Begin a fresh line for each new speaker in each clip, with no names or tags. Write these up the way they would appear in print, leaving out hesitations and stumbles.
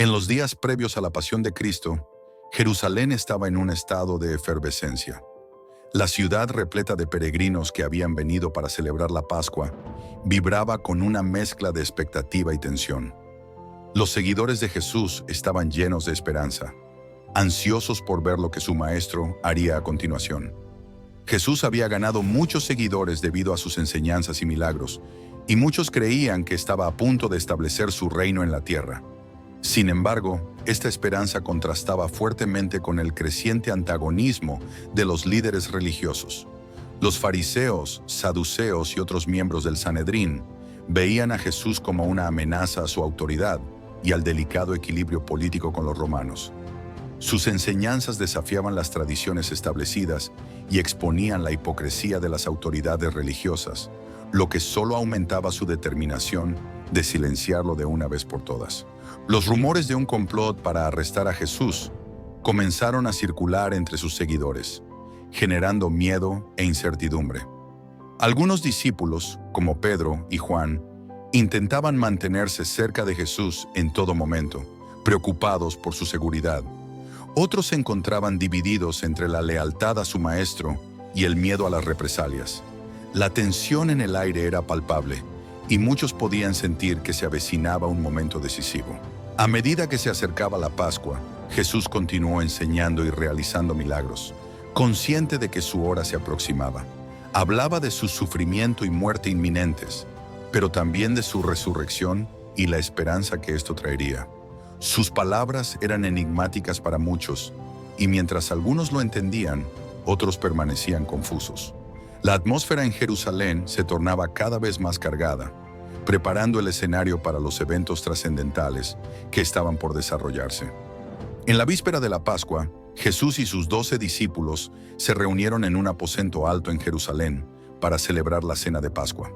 En los días previos a la pasión de Cristo, Jerusalén estaba en un estado de efervescencia. La ciudad, repleta de peregrinos que habían venido para celebrar la Pascua, vibraba con una mezcla de expectativa y tensión. Los seguidores de Jesús estaban llenos de esperanza, ansiosos por ver lo que su maestro haría a continuación. Jesús había ganado muchos seguidores debido a sus enseñanzas y milagros, y muchos creían que estaba a punto de establecer su reino en la tierra. Sin embargo, esta esperanza contrastaba fuertemente con el creciente antagonismo de los líderes religiosos. Los fariseos, saduceos y otros miembros del Sanedrín veían a Jesús como una amenaza a su autoridad y al delicado equilibrio político con los romanos. Sus enseñanzas desafiaban las tradiciones establecidas y exponían la hipocresía de las autoridades religiosas, lo que solo aumentaba su determinación de silenciarlo de una vez por todas. Los rumores de un complot para arrestar a Jesús comenzaron a circular entre sus seguidores, generando miedo e incertidumbre. Algunos discípulos, como Pedro y Juan, intentaban mantenerse cerca de Jesús en todo momento, preocupados por su seguridad. Otros se encontraban divididos entre la lealtad a su maestro y el miedo a las represalias. La tensión en el aire era palpable, y muchos podían sentir que se avecinaba un momento decisivo. A medida que se acercaba la Pascua, Jesús continuó enseñando y realizando milagros, consciente de que su hora se aproximaba. Hablaba de su sufrimiento y muerte inminentes, pero también de su resurrección y la esperanza que esto traería. Sus palabras eran enigmáticas para muchos, y mientras algunos lo entendían, otros permanecían confusos. La atmósfera en Jerusalén se tornaba cada vez más cargada, preparando el escenario para los eventos trascendentales que estaban por desarrollarse. En la víspera de la Pascua, Jesús y sus 12 discípulos se reunieron en un aposento alto en Jerusalén para celebrar la cena de Pascua.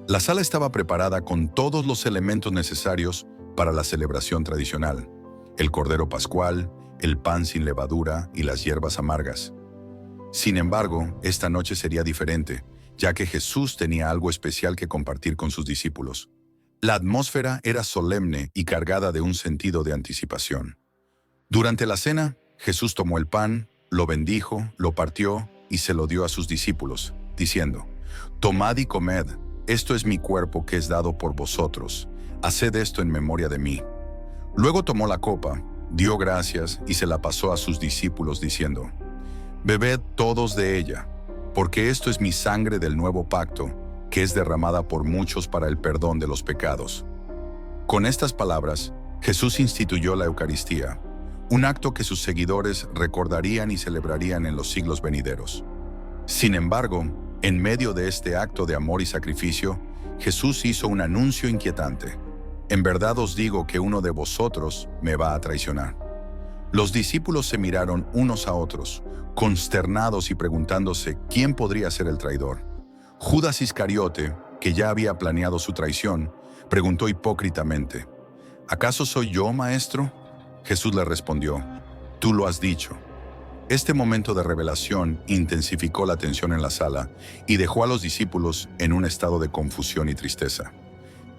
La sala estaba preparada con todos los elementos necesarios para la celebración tradicional: el cordero pascual, el pan sin levadura y las hierbas amargas. Sin embargo, esta noche sería diferente, ya que Jesús tenía algo especial que compartir con sus discípulos. La atmósfera era solemne y cargada de un sentido de anticipación. Durante la cena, Jesús tomó el pan, lo bendijo, lo partió y se lo dio a sus discípulos, diciendo: «Tomad y comed, esto es mi cuerpo que es dado por vosotros. Haced esto en memoria de mí». Luego tomó la copa, dio gracias y se la pasó a sus discípulos diciendo: «Bebed todos de ella, porque esto es mi sangre del nuevo pacto, que es derramada por muchos para el perdón de los pecados». Con estas palabras, Jesús instituyó la Eucaristía, un acto que sus seguidores recordarían y celebrarían en los siglos venideros. Sin embargo, en medio de este acto de amor y sacrificio, Jesús hizo un anuncio inquietante: «En verdad os digo que uno de vosotros me va a traicionar». Los discípulos se miraron unos a otros, consternados y preguntándose quién podría ser el traidor. Judas Iscariote, que ya había planeado su traición, preguntó hipócritamente: «¿Acaso soy yo, maestro?». Jesús le respondió: «Tú lo has dicho». Este momento de revelación intensificó la tensión en la sala y dejó a los discípulos en un estado de confusión y tristeza.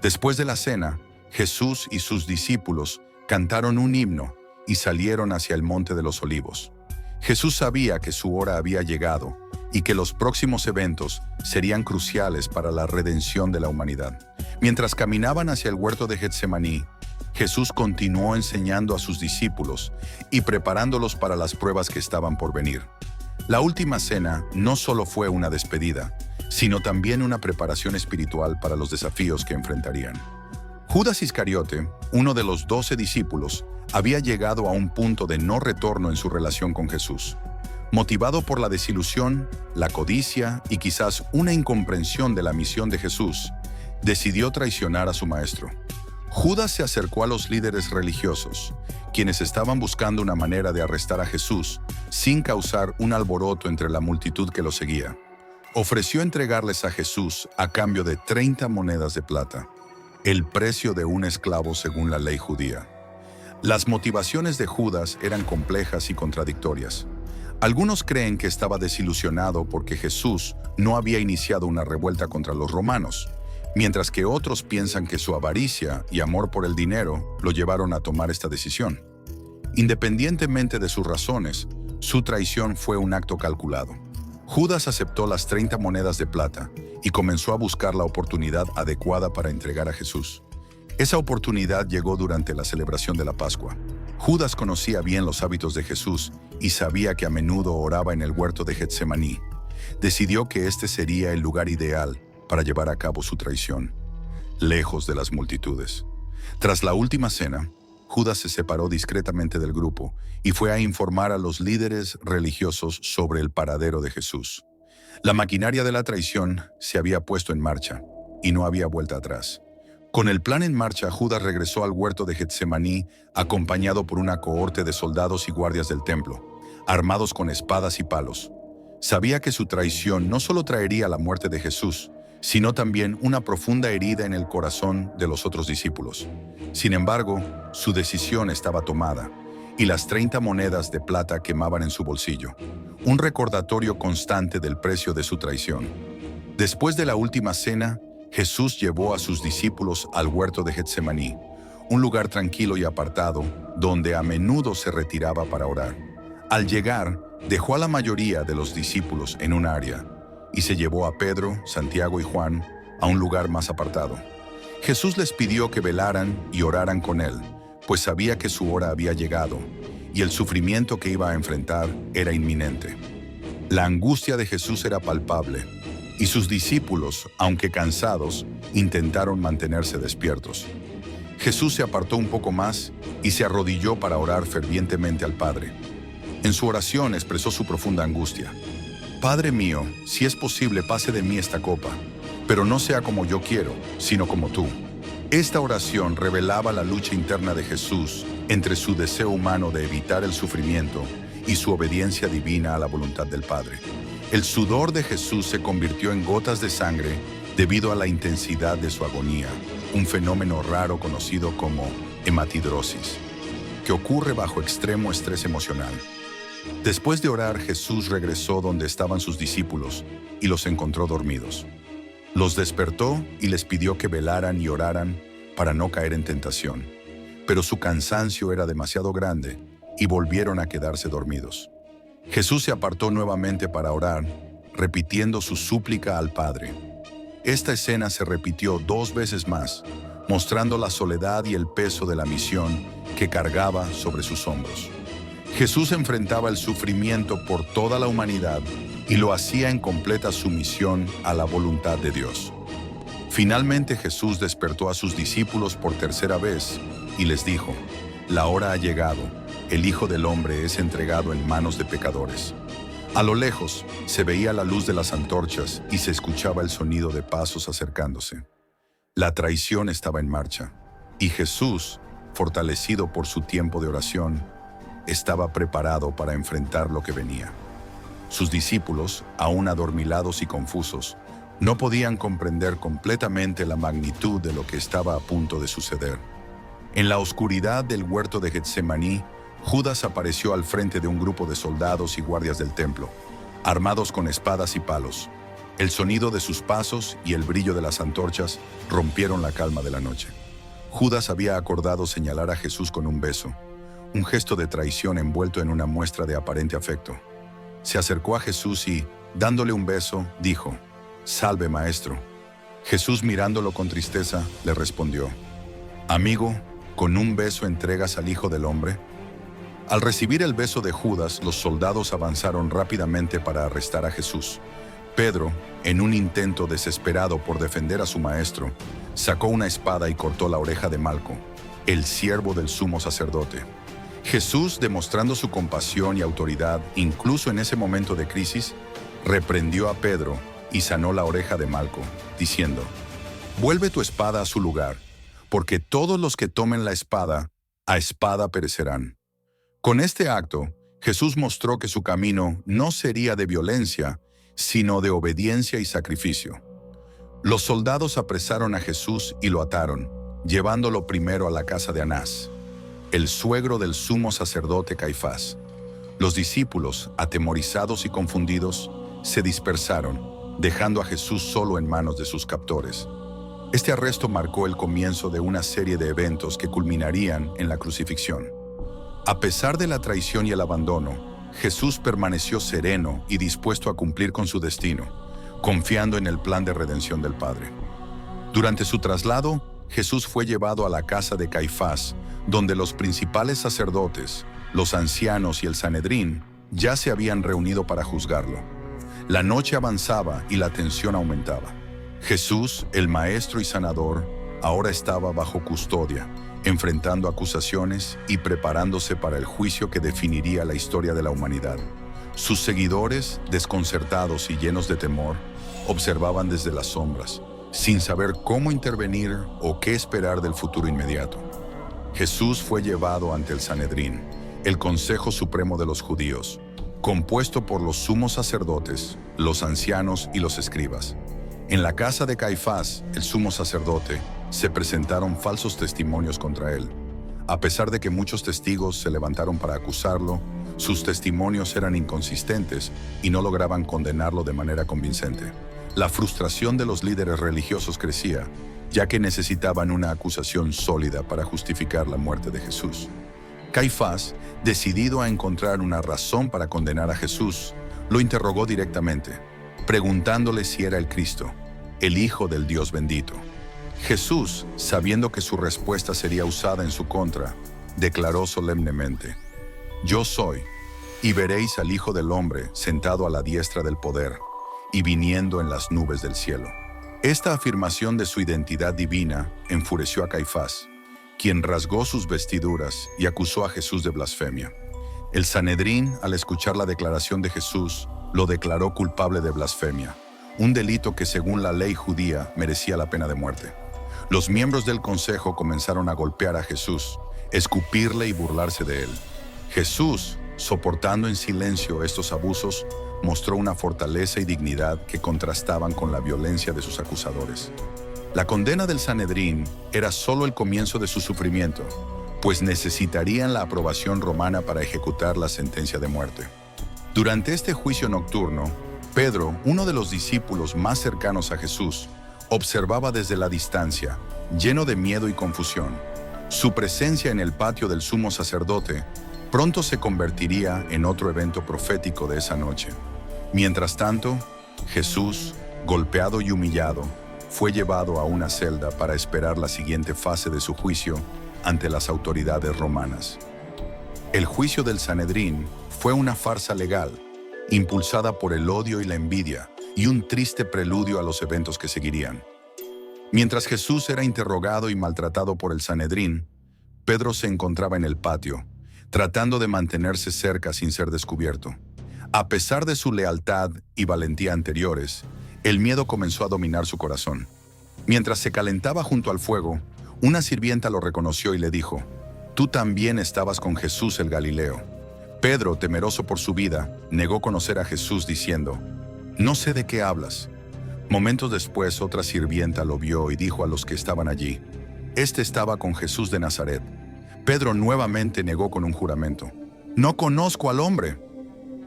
Después de la cena, Jesús y sus discípulos cantaron un himno y salieron hacia el Monte de los Olivos. Jesús sabía que su hora había llegado y que los próximos eventos serían cruciales para la redención de la humanidad. Mientras caminaban hacia el huerto de Getsemaní, Jesús continuó enseñando a sus discípulos y preparándolos para las pruebas que estaban por venir. La última cena no solo fue una despedida, sino también una preparación espiritual para los desafíos que enfrentarían. Judas Iscariote, uno de los 12 discípulos, había llegado a un punto de no retorno en su relación con Jesús. Motivado por la desilusión, la codicia y quizás una incomprensión de la misión de Jesús, decidió traicionar a su maestro. Judas se acercó a los líderes religiosos, quienes estaban buscando una manera de arrestar a Jesús sin causar un alboroto entre la multitud que lo seguía. Ofreció entregarles a Jesús a cambio de 30 monedas de plata, el precio de un esclavo según la ley judía. Las motivaciones de Judas eran complejas y contradictorias. Algunos creen que estaba desilusionado porque Jesús no había iniciado una revuelta contra los romanos, mientras que otros piensan que su avaricia y amor por el dinero lo llevaron a tomar esta decisión. Independientemente de sus razones, su traición fue un acto calculado. Judas aceptó las 30 monedas de plata y comenzó a buscar la oportunidad adecuada para entregar a Jesús. Esa oportunidad llegó durante la celebración de la Pascua. Judas conocía bien los hábitos de Jesús y sabía que a menudo oraba en el huerto de Getsemaní. Decidió que este sería el lugar ideal para llevar a cabo su traición, lejos de las multitudes. Tras la última cena, Judas se separó discretamente del grupo y fue a informar a los líderes religiosos sobre el paradero de Jesús. La maquinaria de la traición se había puesto en marcha y no había vuelta atrás. Con el plan en marcha, Judas regresó al huerto de Getsemaní acompañado por una cohorte de soldados y guardias del templo, armados con espadas y palos. Sabía que su traición no solo traería la muerte de Jesús, sino también una profunda herida en el corazón de los otros discípulos. Sin embargo, su decisión estaba tomada, y las 30 monedas de plata quemaban en su bolsillo, un recordatorio constante del precio de su traición. Después de la última cena, Jesús llevó a sus discípulos al huerto de Getsemaní, un lugar tranquilo y apartado donde a menudo se retiraba para orar. Al llegar, dejó a la mayoría de los discípulos en un área y se llevó a Pedro, Santiago y Juan a un lugar más apartado. Jesús les pidió que velaran y oraran con él, pues sabía que su hora había llegado y el sufrimiento que iba a enfrentar era inminente. La angustia de Jesús era palpable, y sus discípulos, aunque cansados, intentaron mantenerse despiertos. Jesús se apartó un poco más y se arrodilló para orar fervientemente al Padre. En su oración expresó su profunda angustia. «Padre mío, si es posible, pase de mí esta copa, pero no sea como yo quiero, sino como tú». Esta oración revelaba la lucha interna de Jesús entre su deseo humano de evitar el sufrimiento y su obediencia divina a la voluntad del Padre. El sudor de Jesús se convirtió en gotas de sangre debido a la intensidad de su agonía, un fenómeno raro conocido como hematidrosis, que ocurre bajo extremo estrés emocional. Después de orar, Jesús regresó donde estaban sus discípulos y los encontró dormidos. Los despertó y les pidió que velaran y oraran para no caer en tentación, pero su cansancio era demasiado grande y volvieron a quedarse dormidos. Jesús se apartó nuevamente para orar, repitiendo su súplica al Padre. Esta escena se repitió 2 veces más, mostrando la soledad y el peso de la misión que cargaba sobre sus hombros. Jesús enfrentaba el sufrimiento por toda la humanidad y lo hacía en completa sumisión a la voluntad de Dios. Finalmente Jesús despertó a sus discípulos por tercera vez y les dijo: «La hora ha llegado. El Hijo del Hombre es entregado en manos de pecadores». A lo lejos se veía la luz de las antorchas y se escuchaba el sonido de pasos acercándose. La traición estaba en marcha, y Jesús, fortalecido por su tiempo de oración, estaba preparado para enfrentar lo que venía. Sus discípulos, aún adormilados y confusos, no podían comprender completamente la magnitud de lo que estaba a punto de suceder. En la oscuridad del huerto de Getsemaní, Judas apareció al frente de un grupo de soldados y guardias del templo, armados con espadas y palos. El sonido de sus pasos y el brillo de las antorchas rompieron la calma de la noche. Judas había acordado señalar a Jesús con un beso, un gesto de traición envuelto en una muestra de aparente afecto. Se acercó a Jesús y, dándole un beso, dijo: «Salve, maestro». Jesús, mirándolo con tristeza, le respondió: «Amigo, ¿con un beso entregas al Hijo del Hombre?». Al recibir el beso de Judas, los soldados avanzaron rápidamente para arrestar a Jesús. Pedro, en un intento desesperado por defender a su maestro, sacó una espada y cortó la oreja de Malco, el siervo del sumo sacerdote. Jesús, demostrando su compasión y autoridad, incluso en ese momento de crisis, reprendió a Pedro y sanó la oreja de Malco, diciendo: «Vuelve tu espada a su lugar, porque todos los que tomen la espada, a espada perecerán». Con este acto, Jesús mostró que su camino no sería de violencia, sino de obediencia y sacrificio. Los soldados apresaron a Jesús y lo ataron, llevándolo primero a la casa de Anás, el suegro del sumo sacerdote Caifás. Los discípulos, atemorizados y confundidos, se dispersaron, dejando a Jesús solo en manos de sus captores. Este arresto marcó el comienzo de una serie de eventos que culminarían en la crucifixión. A pesar de la traición y el abandono, Jesús permaneció sereno y dispuesto a cumplir con su destino, confiando en el plan de redención del Padre. Durante su traslado, Jesús fue llevado a la casa de Caifás, donde los principales sacerdotes, los ancianos y el Sanedrín ya se habían reunido para juzgarlo. La noche avanzaba y la tensión aumentaba. Jesús, el Maestro y Sanador, ahora estaba bajo custodia, enfrentando acusaciones y preparándose para el juicio que definiría la historia de la humanidad. Sus seguidores, desconcertados y llenos de temor, observaban desde las sombras, sin saber cómo intervenir o qué esperar del futuro inmediato. Jesús fue llevado ante el Sanedrín, el Consejo Supremo de los Judíos, compuesto por los sumos sacerdotes, los ancianos y los escribas. En la casa de Caifás, el sumo sacerdote, se presentaron falsos testimonios contra él. A pesar de que muchos testigos se levantaron para acusarlo, sus testimonios eran inconsistentes y no lograban condenarlo de manera convincente. La frustración de los líderes religiosos crecía, ya que necesitaban una acusación sólida para justificar la muerte de Jesús. Caifás, decidido a encontrar una razón para condenar a Jesús, lo interrogó directamente, preguntándole si era el Cristo, el Hijo del Dios bendito. Jesús, sabiendo que su respuesta sería usada en su contra, declaró solemnemente: «Yo soy, y veréis al Hijo del Hombre sentado a la diestra del poder y viniendo en las nubes del cielo». Esta afirmación de su identidad divina enfureció a Caifás, quien rasgó sus vestiduras y acusó a Jesús de blasfemia. El Sanedrín, al escuchar la declaración de Jesús, lo declaró culpable de blasfemia, un delito que según la ley judía merecía la pena de muerte. Los miembros del consejo comenzaron a golpear a Jesús, escupirle y burlarse de él. Jesús, soportando en silencio estos abusos, mostró una fortaleza y dignidad que contrastaban con la violencia de sus acusadores. La condena del Sanedrín era solo el comienzo de su sufrimiento, pues necesitarían la aprobación romana para ejecutar la sentencia de muerte. Durante este juicio nocturno, Pedro, uno de los discípulos más cercanos a Jesús, observaba desde la distancia, lleno de miedo y confusión. Su presencia en el patio del sumo sacerdote pronto se convertiría en otro evento profético de esa noche. Mientras tanto, Jesús, golpeado y humillado, fue llevado a una celda para esperar la siguiente fase de su juicio ante las autoridades romanas. El juicio del Sanedrín fue una farsa legal, impulsada por el odio y la envidia, y un triste preludio a los eventos que seguirían. Mientras Jesús era interrogado y maltratado por el Sanedrín, Pedro se encontraba en el patio, tratando de mantenerse cerca sin ser descubierto. A pesar de su lealtad y valentía anteriores, el miedo comenzó a dominar su corazón. Mientras se calentaba junto al fuego, una sirvienta lo reconoció y le dijo: «Tú también estabas con Jesús el Galileo». Pedro, temeroso por su vida, negó conocer a Jesús diciendo: «No sé de qué hablas». Momentos después, otra sirvienta lo vio y dijo a los que estaban allí: «Este estaba con Jesús de Nazaret». Pedro nuevamente negó con un juramento: «No conozco al hombre».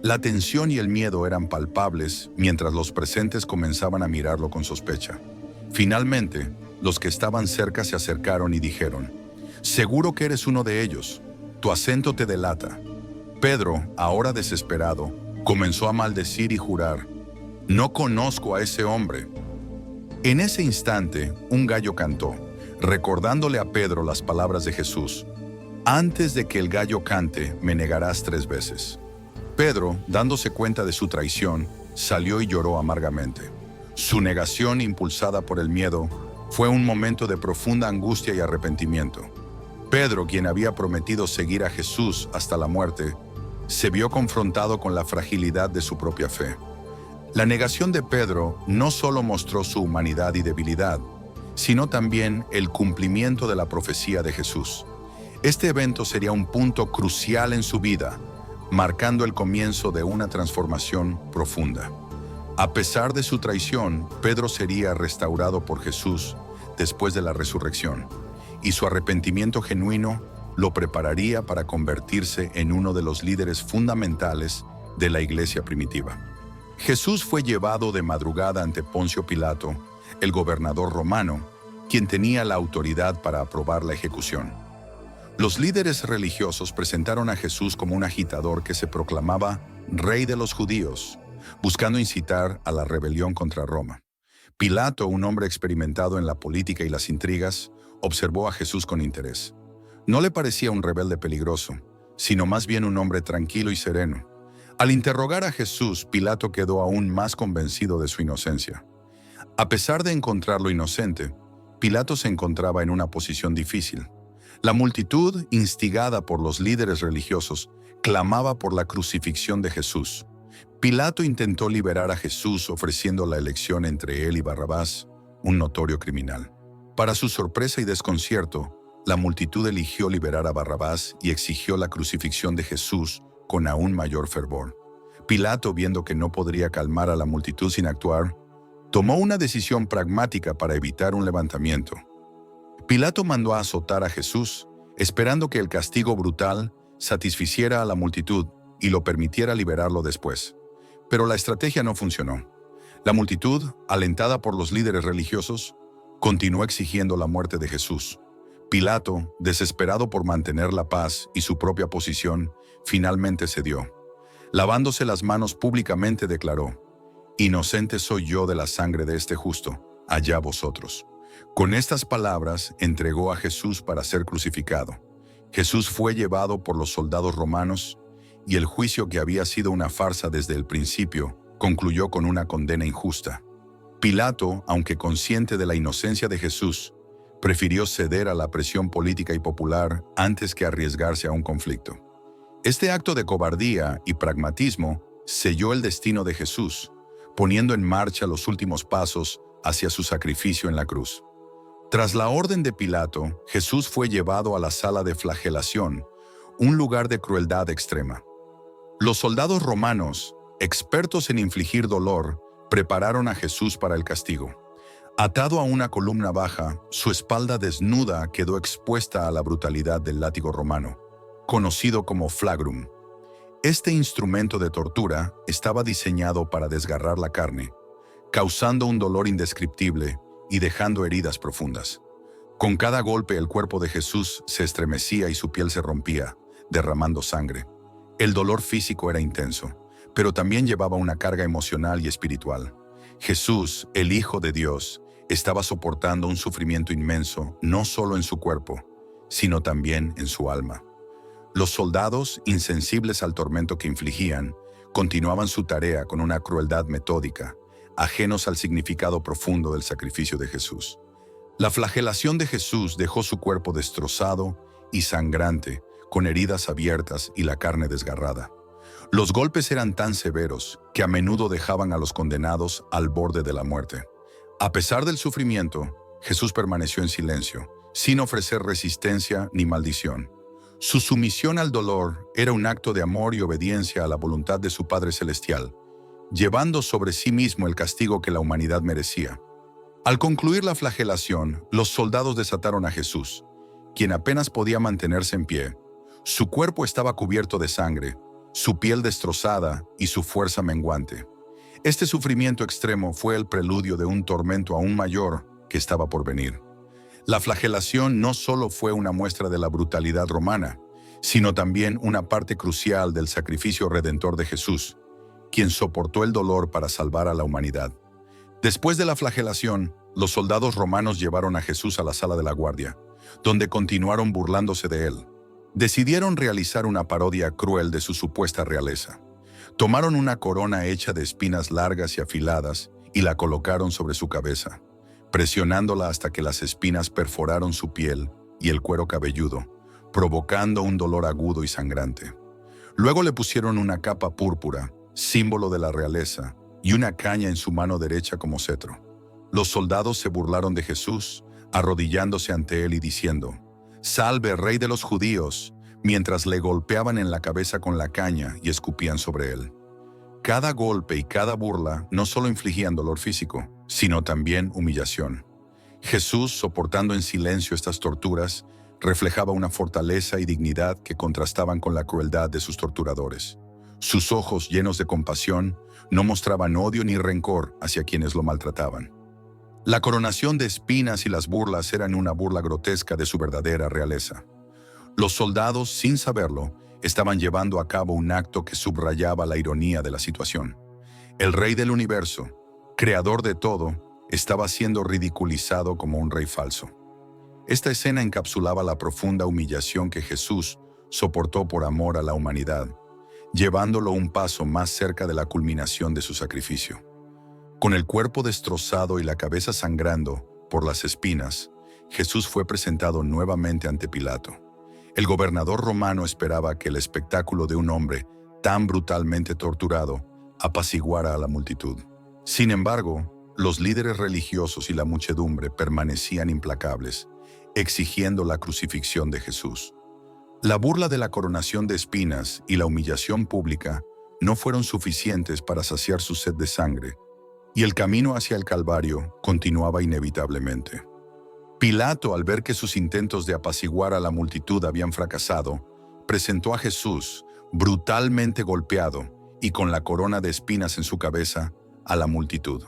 La tensión y el miedo eran palpables mientras los presentes comenzaban a mirarlo con sospecha. Finalmente, los que estaban cerca se acercaron y dijeron: «Seguro que eres uno de ellos. Tu acento te delata». Pedro, ahora desesperado, comenzó a maldecir y jurar: «No conozco a ese hombre». En ese instante, un gallo cantó, recordándole a Pedro las palabras de Jesús: «Antes de que el gallo cante, me negarás 3 veces». Pedro, dándose cuenta de su traición, salió y lloró amargamente. Su negación, impulsada por el miedo, fue un momento de profunda angustia y arrepentimiento. Pedro, quien había prometido seguir a Jesús hasta la muerte, se vio confrontado con la fragilidad de su propia fe. La negación de Pedro no solo mostró su humanidad y debilidad, sino también el cumplimiento de la profecía de Jesús. Este evento sería un punto crucial en su vida, marcando el comienzo de una transformación profunda. A pesar de su traición, Pedro sería restaurado por Jesús después de la resurrección, y su arrepentimiento genuino lo prepararía para convertirse en uno de los líderes fundamentales de la iglesia primitiva. Jesús fue llevado de madrugada ante Poncio Pilato, el gobernador romano, quien tenía la autoridad para aprobar la ejecución. Los líderes religiosos presentaron a Jesús como un agitador que se proclamaba Rey de los Judíos, buscando incitar a la rebelión contra Roma. Pilato, un hombre experimentado en la política y las intrigas, observó a Jesús con interés. No le parecía un rebelde peligroso, sino más bien un hombre tranquilo y sereno. Al interrogar a Jesús, Pilato quedó aún más convencido de su inocencia. A pesar de encontrarlo inocente, Pilato se encontraba en una posición difícil. La multitud, instigada por los líderes religiosos, clamaba por la crucifixión de Jesús. Pilato intentó liberar a Jesús ofreciendo la elección entre él y Barrabás, un notorio criminal. Para su sorpresa y desconcierto, la multitud eligió liberar a Barrabás y exigió la crucifixión de Jesús con aún mayor fervor. Pilato, viendo que no podría calmar a la multitud sin actuar, tomó una decisión pragmática para evitar un levantamiento. Pilato mandó a azotar a Jesús, esperando que el castigo brutal satisficiera a la multitud y lo permitiera liberarlo después. Pero la estrategia no funcionó. La multitud, alentada por los líderes religiosos, continuó exigiendo la muerte de Jesús. Pilato, desesperado por mantener la paz y su propia posición, finalmente cedió. Lavándose las manos públicamente declaró: «Inocente soy yo de la sangre de este justo, allá vosotros». Con estas palabras entregó a Jesús para ser crucificado. Jesús fue llevado por los soldados romanos y el juicio, que había sido una farsa desde el principio, concluyó con una condena injusta. Pilato, aunque consciente de la inocencia de Jesús, prefirió ceder a la presión política y popular antes que arriesgarse a un conflicto. Este acto de cobardía y pragmatismo selló el destino de Jesús, poniendo en marcha los últimos pasos hacia su sacrificio en la cruz. Tras la orden de Pilato, Jesús fue llevado a la sala de flagelación, un lugar de crueldad extrema. Los soldados romanos, expertos en infligir dolor, prepararon a Jesús para el castigo. Atado a una columna baja, su espalda desnuda quedó expuesta a la brutalidad del látigo romano, conocido como flagrum. Este instrumento de tortura estaba diseñado para desgarrar la carne, causando un dolor indescriptible y dejando heridas profundas. Con cada golpe el cuerpo de Jesús se estremecía y su piel se rompía, derramando sangre. El dolor físico era intenso, pero también llevaba una carga emocional y espiritual. Jesús, el Hijo de Dios, estaba soportando un sufrimiento inmenso, no solo en su cuerpo, sino también en su alma. Los soldados, insensibles al tormento que infligían, continuaban su tarea con una crueldad metódica, ajenos al significado profundo del sacrificio de Jesús. La flagelación de Jesús dejó su cuerpo destrozado y sangrante, con heridas abiertas y la carne desgarrada. Los golpes eran tan severos que a menudo dejaban a los condenados al borde de la muerte. A pesar del sufrimiento, Jesús permaneció en silencio, sin ofrecer resistencia ni maldición. Su sumisión al dolor era un acto de amor y obediencia a la voluntad de su Padre Celestial, llevando sobre sí mismo el castigo que la humanidad merecía. Al concluir la flagelación, los soldados desataron a Jesús, quien apenas podía mantenerse en pie. Su cuerpo estaba cubierto de sangre, su piel destrozada y su fuerza menguante. Este sufrimiento extremo fue el preludio de un tormento aún mayor que estaba por venir. La flagelación no solo fue una muestra de la brutalidad romana, sino también una parte crucial del sacrificio redentor de Jesús, quien soportó el dolor para salvar a la humanidad. Después de la flagelación, los soldados romanos llevaron a Jesús a la sala de la guardia, donde continuaron burlándose de él. Decidieron realizar una parodia cruel de su supuesta realeza. Tomaron una corona hecha de espinas largas y afiladas y la colocaron sobre su cabeza, presionándola hasta que las espinas perforaron su piel y el cuero cabelludo, provocando un dolor agudo y sangrante. Luego le pusieron una capa púrpura, símbolo de la realeza, y una caña en su mano derecha como cetro. Los soldados se burlaron de Jesús, arrodillándose ante él y diciendo: «Salve, Rey de los Judíos», mientras le golpeaban en la cabeza con la caña y escupían sobre él. Cada golpe y cada burla no solo infligían dolor físico, sino también humillación. Jesús, soportando en silencio estas torturas, reflejaba una fortaleza y dignidad que contrastaban con la crueldad de sus torturadores. Sus ojos, llenos de compasión, no mostraban odio ni rencor hacia quienes lo maltrataban. La coronación de espinas y las burlas eran una burla grotesca de su verdadera realeza. Los soldados, sin saberlo, estaban llevando a cabo un acto que subrayaba la ironía de la situación. El rey del universo, creador de todo, estaba siendo ridiculizado como un rey falso. Esta escena encapsulaba la profunda humillación que Jesús soportó por amor a la humanidad, llevándolo un paso más cerca de la culminación de su sacrificio. Con el cuerpo destrozado y la cabeza sangrando por las espinas, Jesús fue presentado nuevamente ante Pilato. El gobernador romano esperaba que el espectáculo de un hombre tan brutalmente torturado apaciguara a la multitud. Sin embargo, los líderes religiosos y la muchedumbre permanecían implacables, exigiendo la crucifixión de Jesús. La burla de la coronación de espinas y la humillación pública no fueron suficientes para saciar su sed de sangre, y el camino hacia el Calvario continuaba inevitablemente. Pilato, al ver que sus intentos de apaciguar a la multitud habían fracasado, presentó a Jesús, brutalmente golpeado y con la corona de espinas en su cabeza, a la multitud.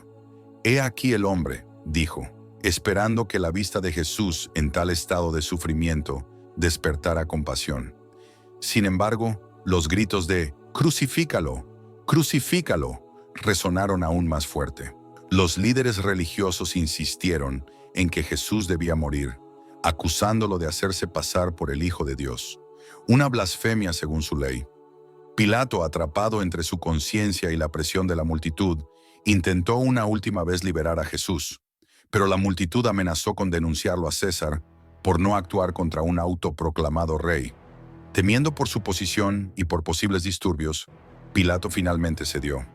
«He aquí el hombre», dijo, esperando que la vista de Jesús en tal estado de sufrimiento despertara compasión. Sin embargo, los gritos de «¡Crucifícalo! ¡Crucifícalo!» resonaron aún más fuerte. Los líderes religiosos insistieron en que Jesús debía morir, acusándolo de hacerse pasar por el Hijo de Dios, una blasfemia según su ley. Pilato, atrapado entre su conciencia y la presión de la multitud, intentó una última vez liberar a Jesús, pero la multitud amenazó con denunciarlo a César por no actuar contra un autoproclamado rey. Temiendo por su posición y por posibles disturbios, Pilato finalmente cedió.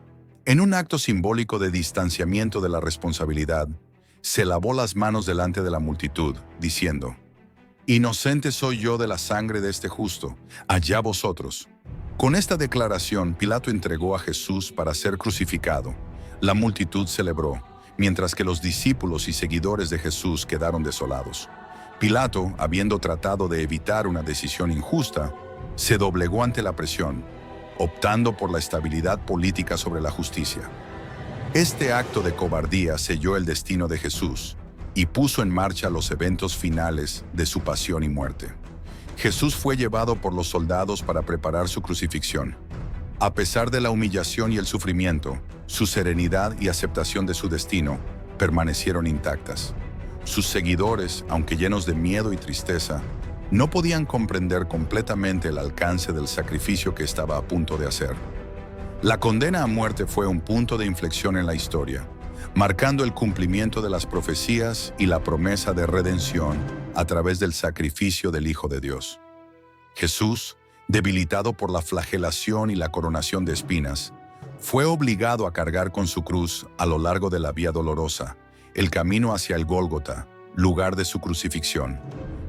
En un acto simbólico de distanciamiento de la responsabilidad, se lavó las manos delante de la multitud, diciendo: «Inocente soy yo de la sangre de este justo, allá vosotros». Con esta declaración, Pilato entregó a Jesús para ser crucificado. La multitud celebró, mientras que los discípulos y seguidores de Jesús quedaron desolados. Pilato, habiendo tratado de evitar una decisión injusta, se doblegó ante la presión, optando por la estabilidad política sobre la justicia. Este acto de cobardía selló el destino de Jesús y puso en marcha los eventos finales de su pasión y muerte. Jesús fue llevado por los soldados para preparar su crucifixión. A pesar de la humillación y el sufrimiento, su serenidad y aceptación de su destino permanecieron intactas. Sus seguidores, aunque llenos de miedo y tristeza, no podían comprender completamente el alcance del sacrificio que estaba a punto de hacer. La condena a muerte fue un punto de inflexión en la historia, marcando el cumplimiento de las profecías y la promesa de redención a través del sacrificio del Hijo de Dios. Jesús, debilitado por la flagelación y la coronación de espinas, fue obligado a cargar con su cruz a lo largo de la Vía Dolorosa, el camino hacia el Gólgota, lugar de su crucifixión.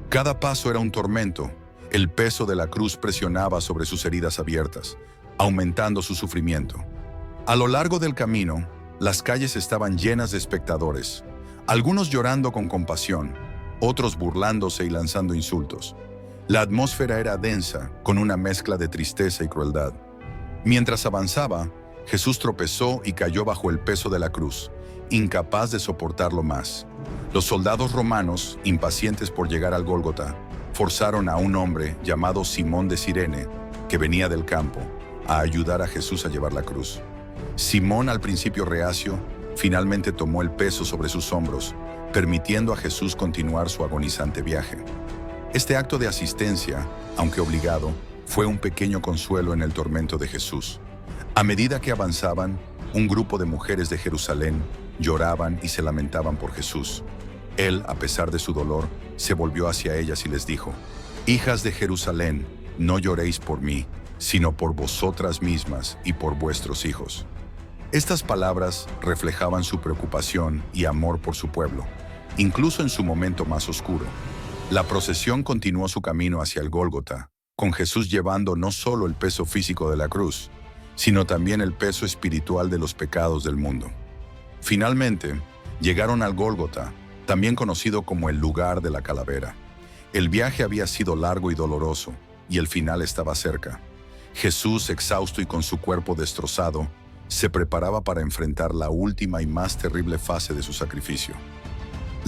Cada paso era un tormento. El peso de la cruz presionaba sobre sus heridas abiertas, aumentando su sufrimiento. A lo largo del camino, las calles estaban llenas de espectadores, algunos llorando con compasión, otros burlándose y lanzando insultos. La atmósfera era densa, con una mezcla de tristeza y crueldad. Mientras avanzaba, Jesús tropezó y cayó bajo el peso de la cruz, incapaz de soportarlo más. Los soldados romanos, impacientes por llegar al Gólgota, forzaron a un hombre llamado Simón de Cirene, que venía del campo, a ayudar a Jesús a llevar la cruz. Simón, al principio reacio, finalmente tomó el peso sobre sus hombros, permitiendo a Jesús continuar su agonizante viaje. Este acto de asistencia, aunque obligado, fue un pequeño consuelo en el tormento de Jesús. A medida que avanzaban, un grupo de mujeres de Jerusalén lloraban y se lamentaban por Jesús. Él, a pesar de su dolor, se volvió hacia ellas y les dijo: «Hijas de Jerusalén, no lloréis por mí, sino por vosotras mismas y por vuestros hijos». Estas palabras reflejaban su preocupación y amor por su pueblo, incluso en su momento más oscuro. La procesión continuó su camino hacia el Gólgota, con Jesús llevando no solo el peso físico de la cruz, sino también el peso espiritual de los pecados del mundo. Finalmente, llegaron al Gólgota, también conocido como el lugar de la calavera. El viaje había sido largo y doloroso, y el final estaba cerca. Jesús, exhausto y con su cuerpo destrozado, se preparaba para enfrentar la última y más terrible fase de su sacrificio.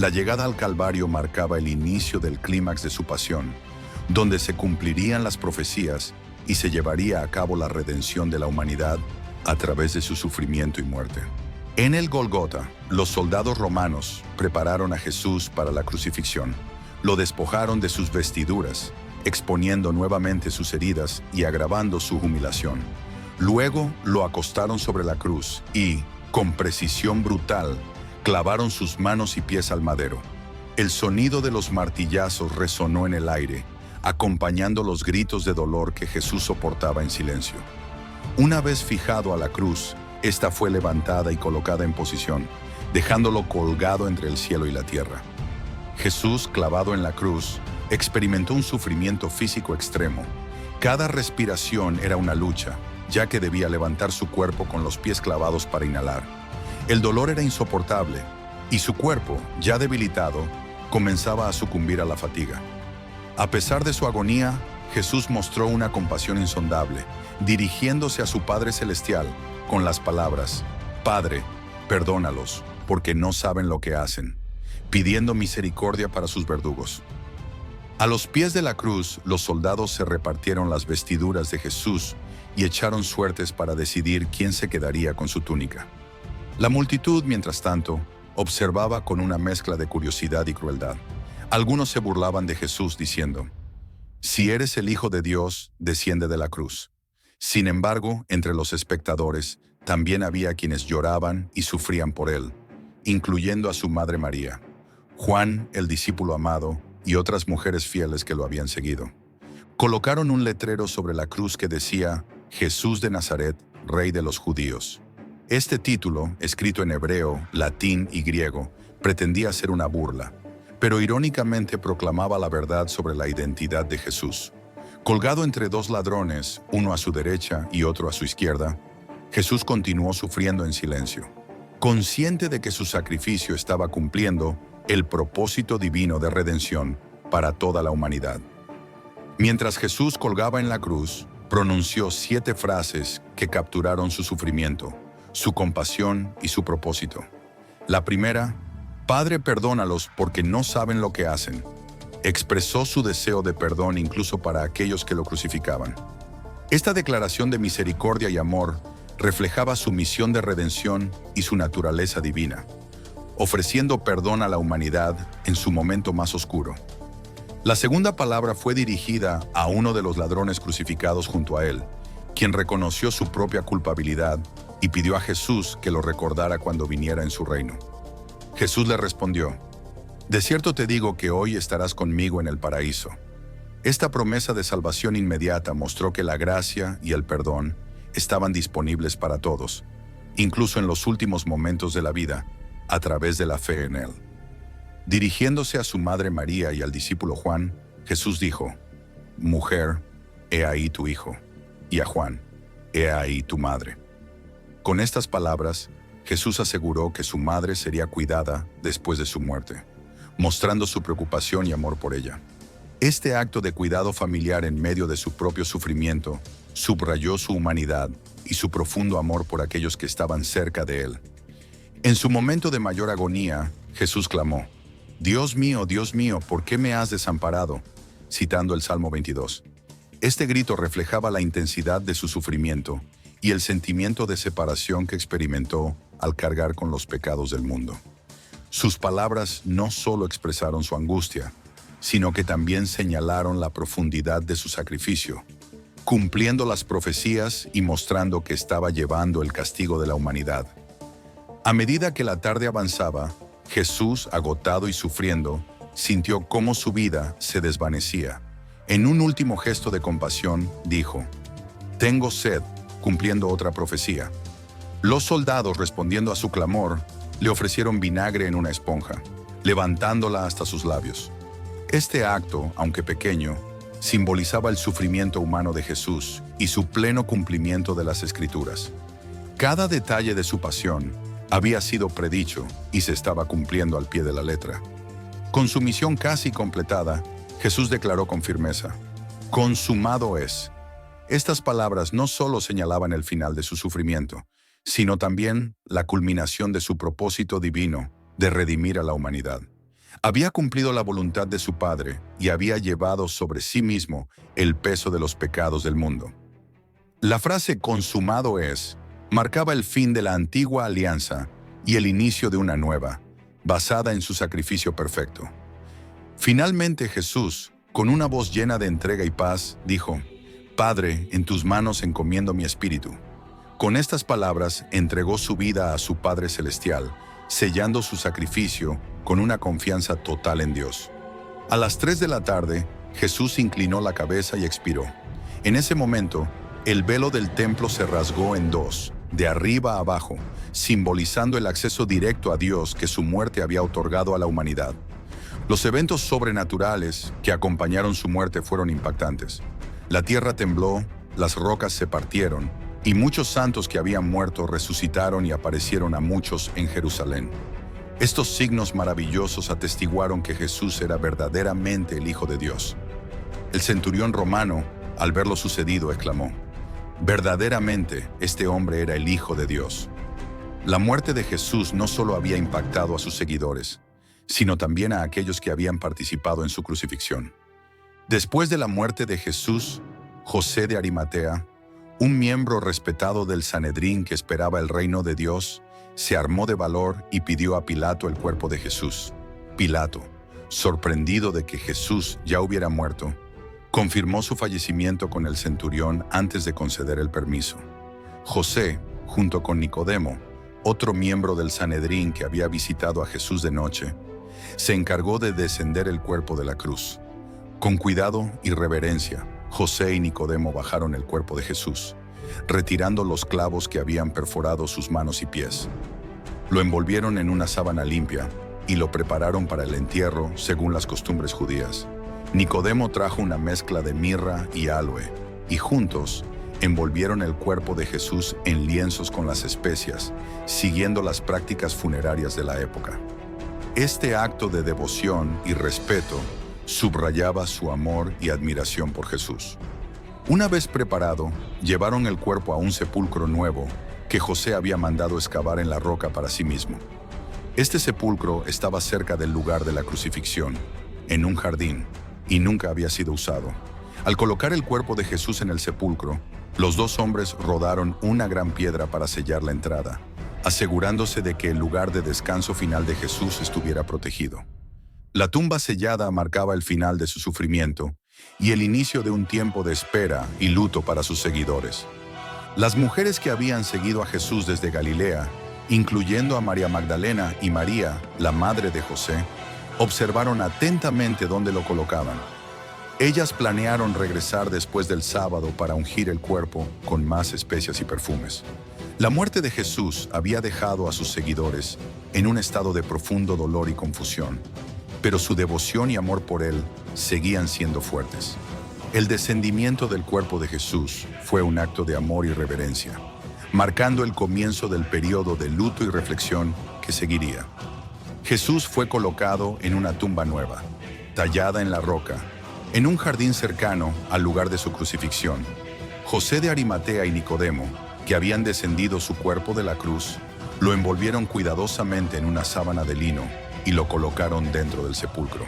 La llegada al Calvario marcaba el inicio del clímax de su pasión, donde se cumplirían las profecías y se llevaría a cabo la redención de la humanidad a través de su sufrimiento y muerte. En el Gólgota, los soldados romanos prepararon a Jesús para la crucifixión. Lo despojaron de sus vestiduras, exponiendo nuevamente sus heridas y agravando su humillación. Luego lo acostaron sobre la cruz y, con precisión brutal, clavaron sus manos y pies al madero. El sonido de los martillazos resonó en el aire, acompañando los gritos de dolor que Jesús soportaba en silencio. Una vez fijado a la cruz, esta fue levantada y colocada en posición, dejándolo colgado entre el cielo y la tierra. Jesús, clavado en la cruz, experimentó un sufrimiento físico extremo. Cada respiración era una lucha, ya que debía levantar su cuerpo con los pies clavados para inhalar. El dolor era insoportable, y su cuerpo, ya debilitado, comenzaba a sucumbir a la fatiga. A pesar de su agonía, Jesús mostró una compasión insondable, dirigiéndose a su Padre Celestial con las palabras: «Padre, perdónalos, porque no saben lo que hacen», pidiendo misericordia para sus verdugos. A los pies de la cruz, los soldados se repartieron las vestiduras de Jesús y echaron suertes para decidir quién se quedaría con su túnica. La multitud, mientras tanto, observaba con una mezcla de curiosidad y crueldad. Algunos se burlaban de Jesús diciendo: «Si eres el Hijo de Dios, desciende de la cruz». Sin embargo, entre los espectadores, también había quienes lloraban y sufrían por él, incluyendo a su madre María, Juan, el discípulo amado, y otras mujeres fieles que lo habían seguido. Colocaron un letrero sobre la cruz que decía: «Jesús de Nazaret, Rey de los Judíos». Este título, escrito en hebreo, latín y griego, pretendía ser una burla, pero irónicamente proclamaba la verdad sobre la identidad de Jesús. Colgado entre dos ladrones, uno a su derecha y otro a su izquierda, Jesús continuó sufriendo en silencio, consciente de que su sacrificio estaba cumpliendo el propósito divino de redención para toda la humanidad. Mientras Jesús colgaba en la cruz, pronunció 7 frases que capturaron su sufrimiento, su compasión y su propósito. La primera: «Padre, perdónalos porque no saben lo que hacen». Expresó su deseo de perdón incluso para aquellos que lo crucificaban. Esta declaración de misericordia y amor reflejaba su misión de redención y su naturaleza divina, ofreciendo perdón a la humanidad en su momento más oscuro. La segunda palabra fue dirigida a uno de los ladrones crucificados junto a él, quien reconoció su propia culpabilidad y pidió a Jesús que lo recordara cuando viniera en su reino. Jesús le respondió: «De cierto te digo que hoy estarás conmigo en el paraíso». Esta promesa de salvación inmediata mostró que la gracia y el perdón estaban disponibles para todos, incluso en los últimos momentos de la vida, a través de la fe en él. Dirigiéndose a su madre María y al discípulo Juan, Jesús dijo: «Mujer, he ahí tu hijo», y a Juan: «He ahí tu madre». Con estas palabras, Jesús aseguró que su madre sería cuidada después de su muerte, mostrando su preocupación y amor por ella. Este acto de cuidado familiar en medio de su propio sufrimiento subrayó su humanidad y su profundo amor por aquellos que estaban cerca de él. En su momento de mayor agonía, Jesús clamó: Dios mío, ¿por qué me has desamparado?», citando el Salmo 22. Este grito reflejaba la intensidad de su sufrimiento y el sentimiento de separación que experimentó al cargar con los pecados del mundo. Sus palabras no solo expresaron su angustia, sino que también señalaron la profundidad de su sacrificio, cumpliendo las profecías y mostrando que estaba llevando el castigo de la humanidad. A medida que la tarde avanzaba, Jesús, agotado y sufriendo, sintió cómo su vida se desvanecía. En un último gesto de compasión, dijo: «Tengo sed», cumpliendo otra profecía. Los soldados, respondiendo a su clamor, le ofrecieron vinagre en una esponja, levantándola hasta sus labios. Este acto, aunque pequeño, simbolizaba el sufrimiento humano de Jesús y su pleno cumplimiento de las Escrituras. Cada detalle de su pasión había sido predicho y se estaba cumpliendo al pie de la letra. Con su misión casi completada, Jesús declaró con firmeza: «Consumado es». Estas palabras no solo señalaban el final de su sufrimiento, sino también la culminación de su propósito divino de redimir a la humanidad. Había cumplido la voluntad de su Padre y había llevado sobre sí mismo el peso de los pecados del mundo. La frase consumado es marcaba el fin de la antigua alianza y el inicio de una nueva, basada en su sacrificio perfecto. Finalmente Jesús, con una voz llena de entrega y paz, dijo: Padre, en tus manos encomiendo mi espíritu. Con estas palabras entregó su vida a su Padre Celestial, sellando su sacrificio con una confianza total en Dios. A las 3 de la tarde, Jesús inclinó la cabeza y expiró. En ese momento, el velo del templo se rasgó en dos, de arriba a abajo, simbolizando el acceso directo a Dios que su muerte había otorgado a la humanidad. Los eventos sobrenaturales que acompañaron su muerte fueron impactantes. La tierra tembló, las rocas se partieron, y muchos santos que habían muerto resucitaron y aparecieron a muchos en Jerusalén. Estos signos maravillosos atestiguaron que Jesús era verdaderamente el Hijo de Dios. El centurión romano, al ver lo sucedido, exclamó: verdaderamente, este hombre era el Hijo de Dios. La muerte de Jesús no solo había impactado a sus seguidores, sino también a aquellos que habían participado en su crucifixión. Después de la muerte de Jesús, José de Arimatea, un miembro respetado del Sanedrín que esperaba el reino de Dios, se armó de valor y pidió a Pilato el cuerpo de Jesús. Pilato, sorprendido de que Jesús ya hubiera muerto, confirmó su fallecimiento con el centurión antes de conceder el permiso. José, junto con Nicodemo, otro miembro del Sanedrín que había visitado a Jesús de noche, se encargó de descender el cuerpo de la cruz. Con cuidado y reverencia, José y Nicodemo bajaron el cuerpo de Jesús, retirando los clavos que habían perforado sus manos y pies. Lo envolvieron en una sábana limpia y lo prepararon para el entierro según las costumbres judías. Nicodemo trajo una mezcla de mirra y aloe, y juntos envolvieron el cuerpo de Jesús en lienzos con las especias, siguiendo las prácticas funerarias de la época. Este acto de devoción y respeto subrayaba su amor y admiración por Jesús. Una vez preparado, llevaron el cuerpo a un sepulcro nuevo que José había mandado excavar en la roca para sí mismo. Este sepulcro estaba cerca del lugar de la crucifixión, en un jardín, y nunca había sido usado. Al colocar el cuerpo de Jesús en el sepulcro, los dos hombres rodaron una gran piedra para sellar la entrada, asegurándose de que el lugar de descanso final de Jesús estuviera protegido. La tumba sellada marcaba el final de su sufrimiento y el inicio de un tiempo de espera y luto para sus seguidores. Las mujeres que habían seguido a Jesús desde Galilea, incluyendo a María Magdalena y María, la madre de José, observaron atentamente dónde lo colocaban. Ellas planearon regresar después del sábado para ungir el cuerpo con más especias y perfumes. La muerte de Jesús había dejado a sus seguidores en un estado de profundo dolor y confusión, pero su devoción y amor por él seguían siendo fuertes. El descendimiento del cuerpo de Jesús fue un acto de amor y reverencia, marcando el comienzo del periodo de luto y reflexión que seguiría. Jesús fue colocado en una tumba nueva, tallada en la roca, en un jardín cercano al lugar de su crucifixión. José de Arimatea y Nicodemo, que habían descendido su cuerpo de la cruz, lo envolvieron cuidadosamente en una sábana de lino y lo colocaron dentro del sepulcro.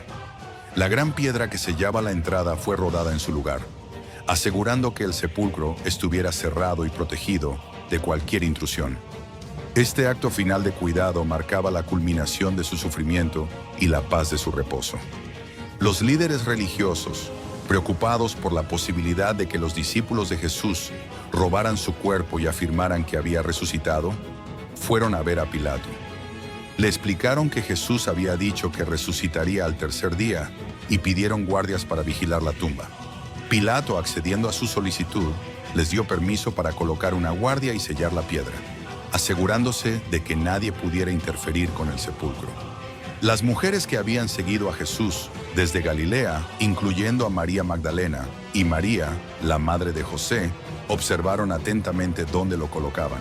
La gran piedra que sellaba la entrada fue rodada en su lugar, asegurando que el sepulcro estuviera cerrado y protegido de cualquier intrusión. Este acto final de cuidado marcaba la culminación de su sufrimiento y la paz de su reposo. Los líderes religiosos, preocupados por la posibilidad de que los discípulos de Jesús robaran su cuerpo y afirmaran que había resucitado, fueron a ver a Pilato. Le explicaron que Jesús había dicho que resucitaría al tercer día y pidieron guardias para vigilar la tumba. Pilato, accediendo a su solicitud, les dio permiso para colocar una guardia y sellar la piedra, asegurándose de que nadie pudiera interferir con el sepulcro. Las mujeres que habían seguido a Jesús desde Galilea, incluyendo a María Magdalena y María, la madre de José, observaron atentamente dónde lo colocaban.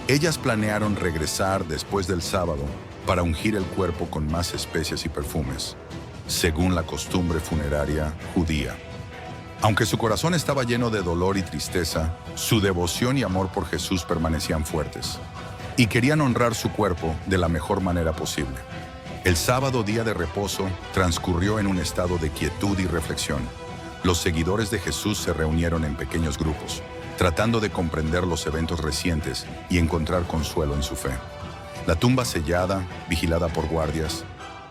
Ellas planearon regresar después del sábado para ungir el cuerpo con más especias y perfumes, según la costumbre funeraria judía. Aunque su corazón estaba lleno de dolor y tristeza, su devoción y amor por Jesús permanecían fuertes, y querían honrar su cuerpo de la mejor manera posible. El sábado, día de reposo, transcurrió en un estado de quietud y reflexión. Los seguidores de Jesús se reunieron en pequeños grupos, tratando de comprender los eventos recientes y encontrar consuelo en su fe. La tumba sellada, vigilada por guardias,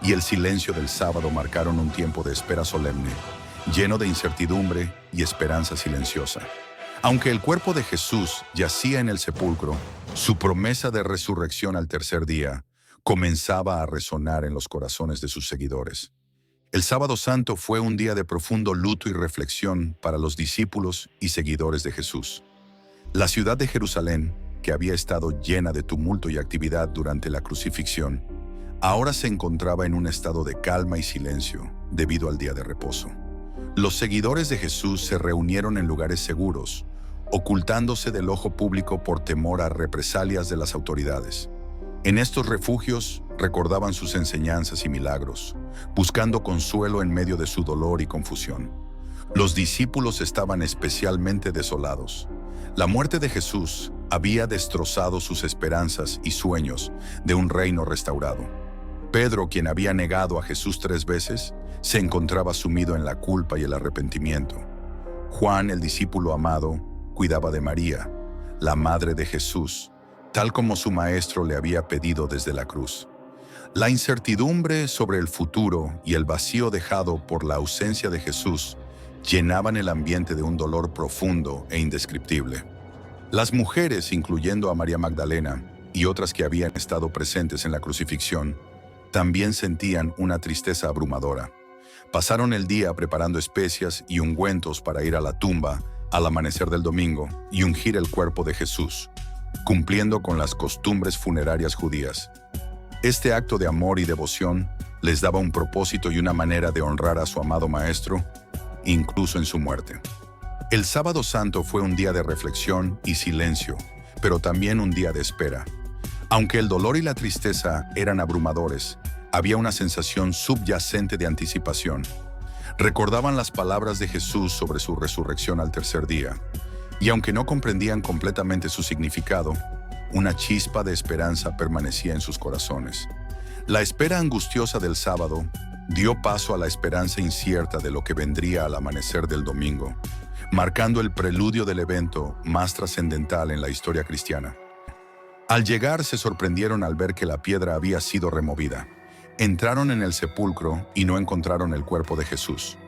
y el silencio del sábado marcaron un tiempo de espera solemne, lleno de incertidumbre y esperanza silenciosa. Aunque el cuerpo de Jesús yacía en el sepulcro, su promesa de resurrección al tercer día comenzaba a resonar en los corazones de sus seguidores. El Sábado Santo fue un día de profundo luto y reflexión para los discípulos y seguidores de Jesús. La ciudad de Jerusalén, que había estado llena de tumulto y actividad durante la crucifixión, ahora se encontraba en un estado de calma y silencio debido al día de reposo. Los seguidores de Jesús se reunieron en lugares seguros, ocultándose del ojo público por temor a represalias de las autoridades. En estos refugios recordaban sus enseñanzas y milagros, buscando consuelo en medio de su dolor y confusión. Los discípulos estaban especialmente desolados. La muerte de Jesús había destrozado sus esperanzas y sueños de un reino restaurado. Pedro, quien había negado a Jesús 3 veces, se encontraba sumido en la culpa y el arrepentimiento. Juan, el discípulo amado, cuidaba de María, la madre de Jesús, tal como su maestro le había pedido desde la cruz. La incertidumbre sobre el futuro y el vacío dejado por la ausencia de Jesús llenaban el ambiente de un dolor profundo e indescriptible. Las mujeres, incluyendo a María Magdalena y otras que habían estado presentes en la crucifixión, también sentían una tristeza abrumadora. Pasaron el día preparando especias y ungüentos para ir a la tumba al amanecer del domingo y ungir el cuerpo de Jesús, cumpliendo con las costumbres funerarias judías. Este acto de amor y devoción les daba un propósito y una manera de honrar a su amado Maestro, incluso en su muerte. El Sábado Santo fue un día de reflexión y silencio, pero también un día de espera. Aunque el dolor y la tristeza eran abrumadores, había una sensación subyacente de anticipación. Recordaban las palabras de Jesús sobre su resurrección al tercer día, y aunque no comprendían completamente su significado, una chispa de esperanza permanecía en sus corazones. La espera angustiosa del sábado dio paso a la esperanza incierta de lo que vendría al amanecer del domingo, marcando el preludio del evento más trascendental en la historia cristiana. Al llegar se sorprendieron al ver que la piedra había sido removida. Entraron en el sepulcro y no encontraron el cuerpo de Jesús.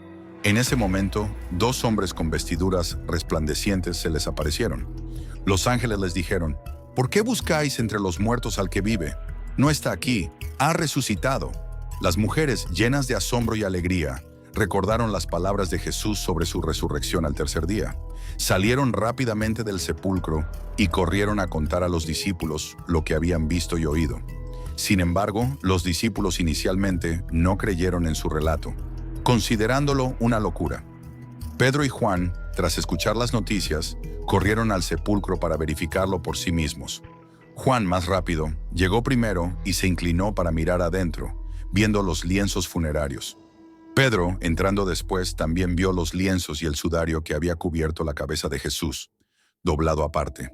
En ese momento, 2 hombres con vestiduras resplandecientes se les aparecieron. Los ángeles les dijeron: ¿Por qué buscáis entre los muertos al que vive? No está aquí, ha resucitado. Las mujeres, llenas de asombro y alegría, recordaron las palabras de Jesús sobre su resurrección al tercer día. Salieron rápidamente del sepulcro y corrieron a contar a los discípulos lo que habían visto y oído. Sin embargo, los discípulos inicialmente no creyeron en su relato, considerándolo una locura. Pedro y Juan, tras escuchar las noticias, corrieron al sepulcro para verificarlo por sí mismos. Juan, más rápido, llegó primero y se inclinó para mirar adentro, viendo los lienzos funerarios. Pedro, entrando después, también vio los lienzos y el sudario que había cubierto la cabeza de Jesús, doblado aparte.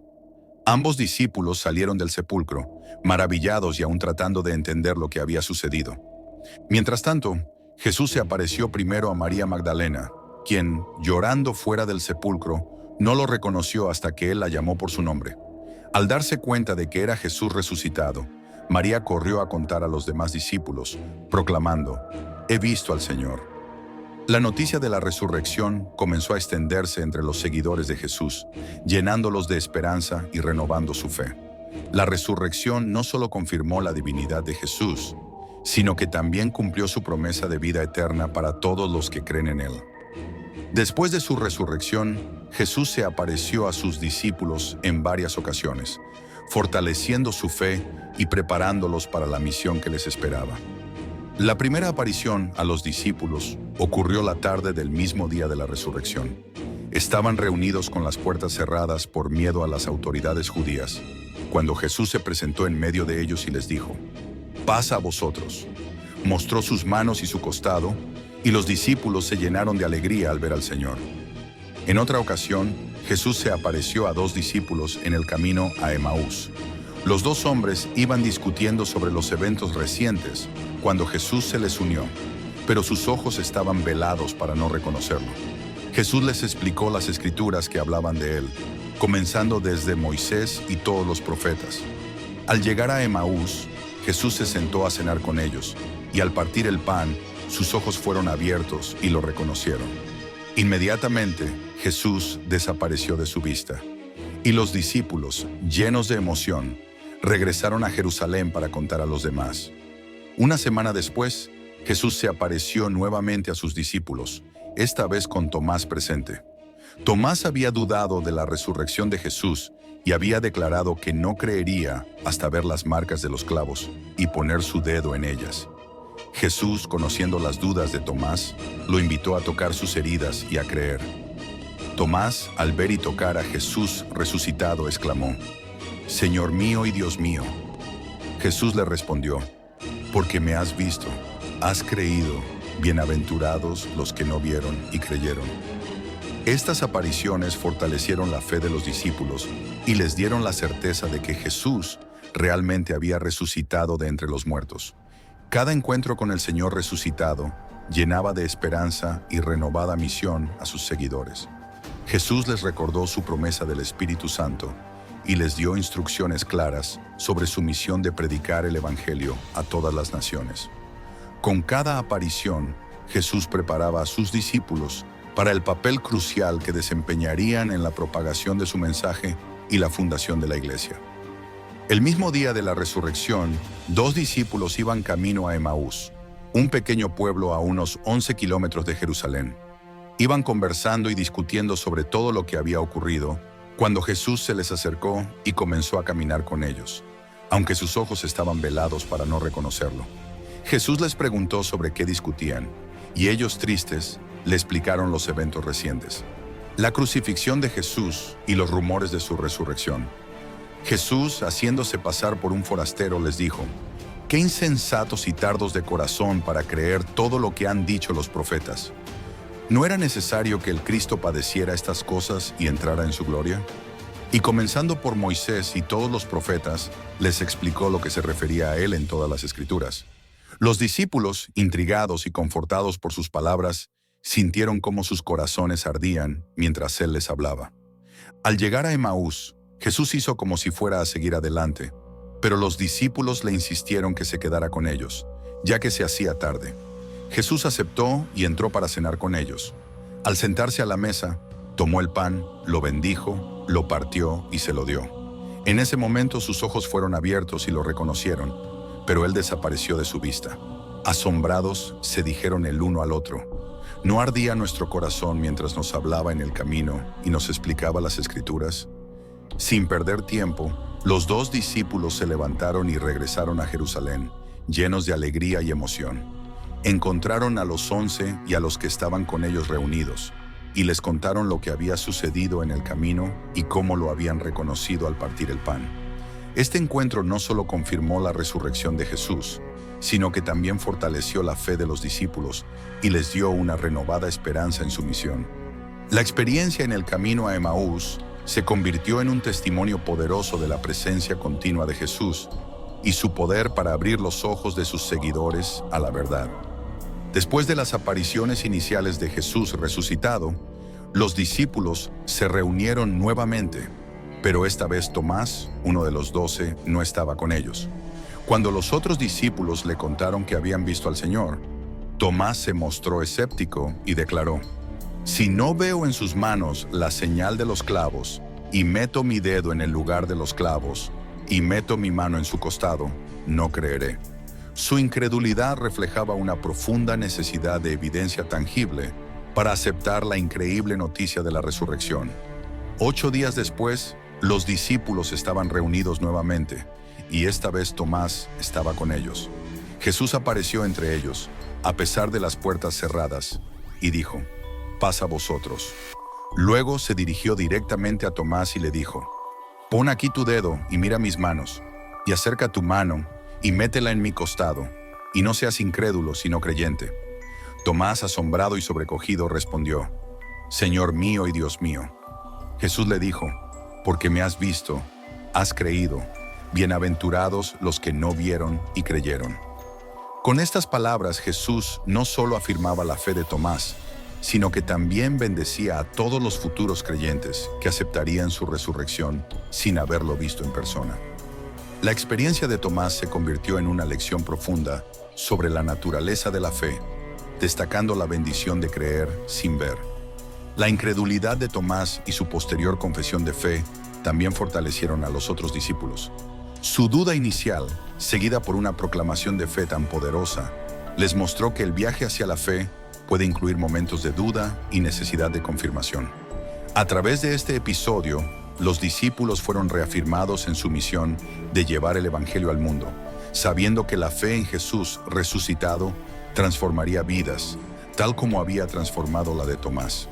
Ambos discípulos salieron del sepulcro, maravillados y aún tratando de entender lo que había sucedido. Mientras tanto, Jesús se apareció primero a María Magdalena, quien, llorando fuera del sepulcro, no lo reconoció hasta que él la llamó por su nombre. Al darse cuenta de que era Jesús resucitado, María corrió a contar a los demás discípulos, proclamando: «He visto al Señor». La noticia de la resurrección comenzó a extenderse entre los seguidores de Jesús, llenándolos de esperanza y renovando su fe. La resurrección no solo confirmó la divinidad de Jesús, sino que también cumplió su promesa de vida eterna para todos los que creen en Él. Después de su resurrección, Jesús se apareció a sus discípulos en varias ocasiones, fortaleciendo su fe y preparándolos para la misión que les esperaba. La primera aparición a los discípulos ocurrió la tarde del mismo día de la resurrección. Estaban reunidos con las puertas cerradas por miedo a las autoridades judías, cuando Jesús se presentó en medio de ellos y les dijo: «Paz a vosotros». Mostró sus manos y su costado, y los discípulos se llenaron de alegría al ver al Señor. En otra ocasión, Jesús se apareció a 2 discípulos en el camino a Emaús. Los 2 hombres iban discutiendo sobre los eventos recientes cuando Jesús se les unió, pero sus ojos estaban velados para no reconocerlo. Jesús les explicó las escrituras que hablaban de él, comenzando desde Moisés y todos los profetas. Al llegar a Emaús, Jesús se sentó a cenar con ellos, y al partir el pan, sus ojos fueron abiertos y lo reconocieron. Inmediatamente, Jesús desapareció de su vista, y los discípulos, llenos de emoción, regresaron a Jerusalén para contar a los demás. Una semana después, Jesús se apareció nuevamente a sus discípulos, esta vez con Tomás presente. Tomás había dudado de la resurrección de Jesús y había declarado que no creería hasta ver las marcas de los clavos y poner su dedo en ellas. Jesús, conociendo las dudas de Tomás, lo invitó a tocar sus heridas y a creer. Tomás, al ver y tocar a Jesús resucitado, exclamó: «Señor mío y Dios mío». Jesús le respondió: «Porque me has visto, has creído, bienaventurados los que no vieron y creyeron». Estas apariciones fortalecieron la fe de los discípulos y les dieron la certeza de que Jesús realmente había resucitado de entre los muertos. Cada encuentro con el Señor resucitado llenaba de esperanza y renovada misión a sus seguidores. Jesús les recordó su promesa del Espíritu Santo y les dio instrucciones claras sobre su misión de predicar el Evangelio a todas las naciones. Con cada aparición, Jesús preparaba a sus discípulos para el papel crucial que desempeñarían en la propagación de su mensaje y la fundación de la iglesia. El mismo día de la resurrección, 2 discípulos iban camino a Emaús, un pequeño pueblo a unos 11 kilómetros de Jerusalén. Iban conversando y discutiendo sobre todo lo que había ocurrido, cuando Jesús se les acercó y comenzó a caminar con ellos, aunque sus ojos estaban velados para no reconocerlo. Jesús les preguntó sobre qué discutían, y ellos, tristes, le explicaron los eventos recientes: la crucifixión de Jesús y los rumores de su resurrección. Jesús, haciéndose pasar por un forastero, les dijo: «Qué insensatos y tardos de corazón para creer todo lo que han dicho los profetas. ¿No era necesario que el Cristo padeciera estas cosas y entrara en su gloria?». Y comenzando por Moisés y todos los profetas, les explicó lo que se refería a él en todas las Escrituras. Los discípulos, intrigados y confortados por sus palabras, sintieron cómo sus corazones ardían mientras él les hablaba. Al llegar a Emaús, Jesús hizo como si fuera a seguir adelante, pero los discípulos le insistieron que se quedara con ellos, ya que se hacía tarde. Jesús aceptó y entró para cenar con ellos. Al sentarse a la mesa, tomó el pan, lo bendijo, lo partió y se lo dio. En ese momento sus ojos fueron abiertos y lo reconocieron, pero él desapareció de su vista. Asombrados, se dijeron el uno al otro: ¿no ardía nuestro corazón mientras nos hablaba en el camino y nos explicaba las Escrituras? Sin perder tiempo, los 2 discípulos se levantaron y regresaron a Jerusalén, llenos de alegría y emoción. Encontraron a los 11 y a los que estaban con ellos reunidos, y les contaron lo que había sucedido en el camino y cómo lo habían reconocido al partir el pan. Este encuentro no solo confirmó la resurrección de Jesús, sino que también fortaleció la fe de los discípulos y les dio una renovada esperanza en su misión. La experiencia en el camino a Emaús se convirtió en un testimonio poderoso de la presencia continua de Jesús y su poder para abrir los ojos de sus seguidores a la verdad. Después de las apariciones iniciales de Jesús resucitado, los discípulos se reunieron nuevamente, pero esta vez Tomás, uno de los 12, no estaba con ellos. Cuando los otros discípulos le contaron que habían visto al Señor, Tomás se mostró escéptico y declaró: «Si no veo en sus manos la señal de los clavos, y meto mi dedo en el lugar de los clavos, y meto mi mano en su costado, no creeré». Su incredulidad reflejaba una profunda necesidad de evidencia tangible para aceptar la increíble noticia de la resurrección. 8 días después, los discípulos estaban reunidos nuevamente, y esta vez Tomás estaba con ellos. Jesús apareció entre ellos, a pesar de las puertas cerradas, y dijo: «Paz a vosotros». Luego se dirigió directamente a Tomás y le dijo: «Pon aquí tu dedo y mira mis manos, y acerca tu mano y métela en mi costado, y no seas incrédulo sino creyente». Tomás, asombrado y sobrecogido, respondió: «Señor mío y Dios mío». Jesús le dijo: «Porque me has visto, has creído. Bienaventurados los que no vieron y creyeron». Con estas palabras Jesús no solo afirmaba la fe de Tomás, sino que también bendecía a todos los futuros creyentes que aceptarían su resurrección sin haberlo visto en persona. La experiencia de Tomás se convirtió en una lección profunda sobre la naturaleza de la fe, destacando la bendición de creer sin ver. La incredulidad de Tomás y su posterior confesión de fe también fortalecieron a los otros discípulos. Su duda inicial, seguida por una proclamación de fe tan poderosa, les mostró que el viaje hacia la fe puede incluir momentos de duda y necesidad de confirmación. A través de este episodio, los discípulos fueron reafirmados en su misión de llevar el Evangelio al mundo, sabiendo que la fe en Jesús resucitado transformaría vidas, tal como había transformado la de Tomás.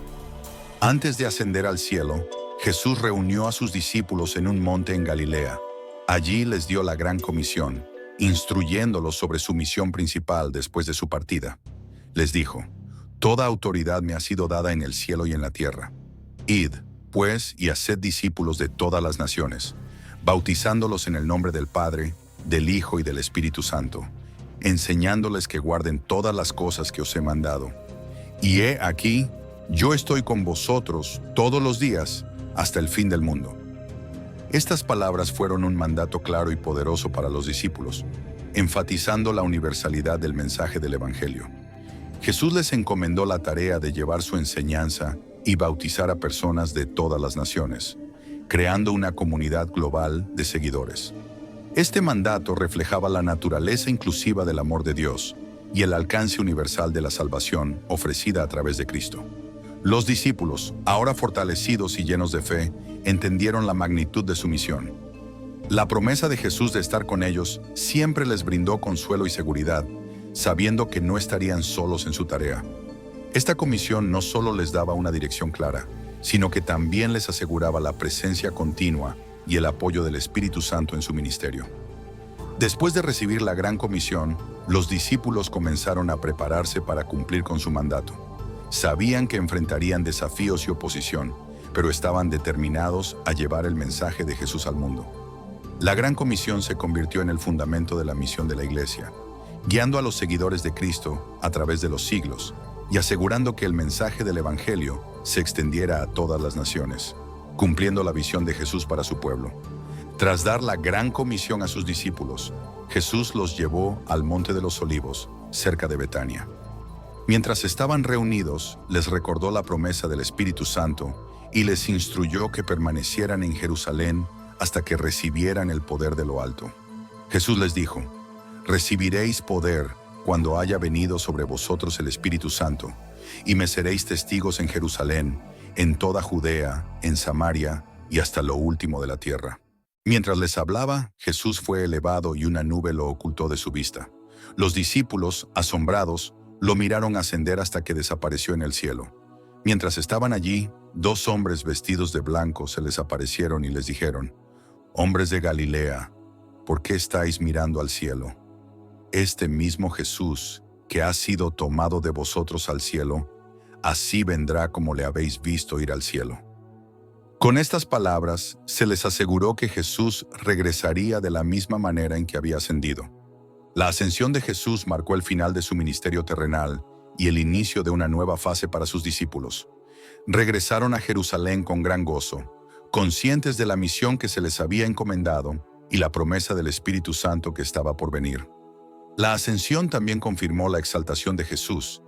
Antes de ascender al cielo, Jesús reunió a sus discípulos en un monte en Galilea. Allí les dio la gran comisión, instruyéndolos sobre su misión principal después de su partida. Les dijo: «Toda autoridad me ha sido dada en el cielo y en la tierra. Id, pues, y haced discípulos de todas las naciones, bautizándolos en el nombre del Padre, del Hijo y del Espíritu Santo, enseñándoles que guarden todas las cosas que os he mandado. Y he aquí, yo estoy con vosotros todos los días hasta el fin del mundo». Estas palabras fueron un mandato claro y poderoso para los discípulos, enfatizando la universalidad del mensaje del Evangelio. Jesús les encomendó la tarea de llevar su enseñanza y bautizar a personas de todas las naciones, creando una comunidad global de seguidores. Este mandato reflejaba la naturaleza inclusiva del amor de Dios y el alcance universal de la salvación ofrecida a través de Cristo. Los discípulos, ahora fortalecidos y llenos de fe, entendieron la magnitud de su misión. La promesa de Jesús de estar con ellos siempre les brindó consuelo y seguridad, sabiendo que no estarían solos en su tarea. Esta comisión no solo les daba una dirección clara, sino que también les aseguraba la presencia continua y el apoyo del Espíritu Santo en su ministerio. Después de recibir la gran comisión, los discípulos comenzaron a prepararse para cumplir con su mandato. Sabían que enfrentarían desafíos y oposición, pero estaban determinados a llevar el mensaje de Jesús al mundo. La gran comisión se convirtió en el fundamento de la misión de la Iglesia, guiando a los seguidores de Cristo a través de los siglos y asegurando que el mensaje del Evangelio se extendiera a todas las naciones, cumpliendo la visión de Jesús para su pueblo. Tras dar la gran comisión a sus discípulos, Jesús los llevó al Monte de los Olivos, cerca de Betania. Mientras estaban reunidos, les recordó la promesa del Espíritu Santo y les instruyó que permanecieran en Jerusalén hasta que recibieran el poder de lo alto. Jesús les dijo: «Recibiréis poder cuando haya venido sobre vosotros el Espíritu Santo, y me seréis testigos en Jerusalén, en toda Judea, en Samaria y hasta lo último de la tierra». Mientras les hablaba, Jesús fue elevado y una nube lo ocultó de su vista. Los discípulos, asombrados, lo miraron ascender hasta que desapareció en el cielo. Mientras estaban allí, 2 hombres vestidos de blanco se les aparecieron y les dijeron: «Hombres de Galilea, ¿por qué estáis mirando al cielo? Este mismo Jesús, que ha sido tomado de vosotros al cielo, así vendrá como le habéis visto ir al cielo». Con estas palabras, se les aseguró que Jesús regresaría de la misma manera en que había ascendido. La ascensión de Jesús marcó el final de su ministerio terrenal y el inicio de una nueva fase para sus discípulos. Regresaron a Jerusalén con gran gozo, conscientes de la misión que se les había encomendado y la promesa del Espíritu Santo que estaba por venir. La ascensión también confirmó la exaltación de Jesús,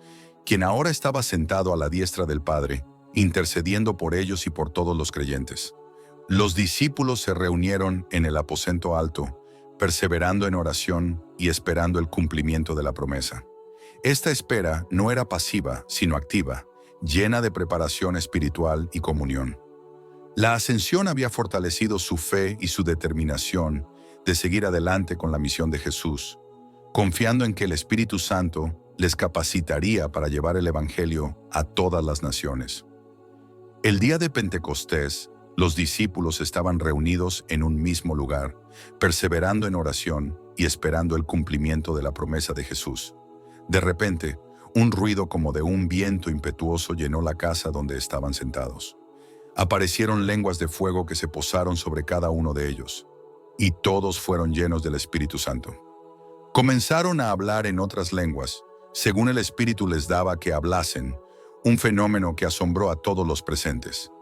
quien ahora estaba sentado a la diestra del Padre, intercediendo por ellos y por todos los creyentes. Los discípulos se reunieron en el aposento alto, perseverando en oración y esperando el cumplimiento de la promesa. Esta espera no era pasiva, sino activa, llena de preparación espiritual y comunión. La ascensión había fortalecido su fe y su determinación de seguir adelante con la misión de Jesús, confiando en que el Espíritu Santo les capacitaría para llevar el Evangelio a todas las naciones. El día de Pentecostés, los discípulos estaban reunidos en un mismo lugar, perseverando en oración y esperando el cumplimiento de la promesa de Jesús. De repente, un ruido como de un viento impetuoso llenó la casa donde estaban sentados. Aparecieron lenguas de fuego que se posaron sobre cada uno de ellos, y todos fueron llenos del Espíritu Santo. Comenzaron a hablar en otras lenguas, según el Espíritu les daba que hablasen, un fenómeno que asombró a todos los presentes.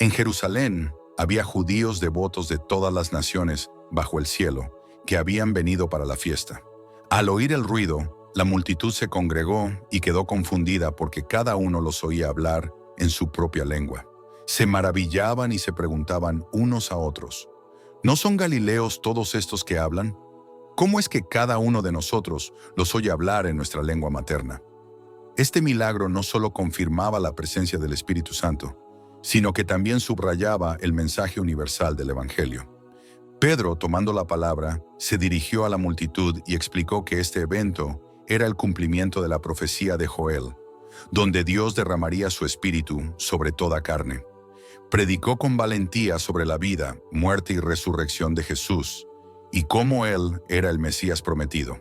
En Jerusalén había judíos devotos de todas las naciones bajo el cielo, que habían venido para la fiesta. Al oír el ruido, la multitud se congregó y quedó confundida porque cada uno los oía hablar en su propia lengua. Se maravillaban y se preguntaban unos a otros: ¿no son galileos todos estos que hablan? ¿Cómo es que cada uno de nosotros los oye hablar en nuestra lengua materna? Este milagro no solo confirmaba la presencia del Espíritu Santo, sino que también subrayaba el mensaje universal del Evangelio. Pedro, tomando la palabra, se dirigió a la multitud y explicó que este evento era el cumplimiento de la profecía de Joel, donde Dios derramaría su Espíritu sobre toda carne. Predicó con valentía sobre la vida, muerte y resurrección de Jesús, y cómo Él era el Mesías prometido.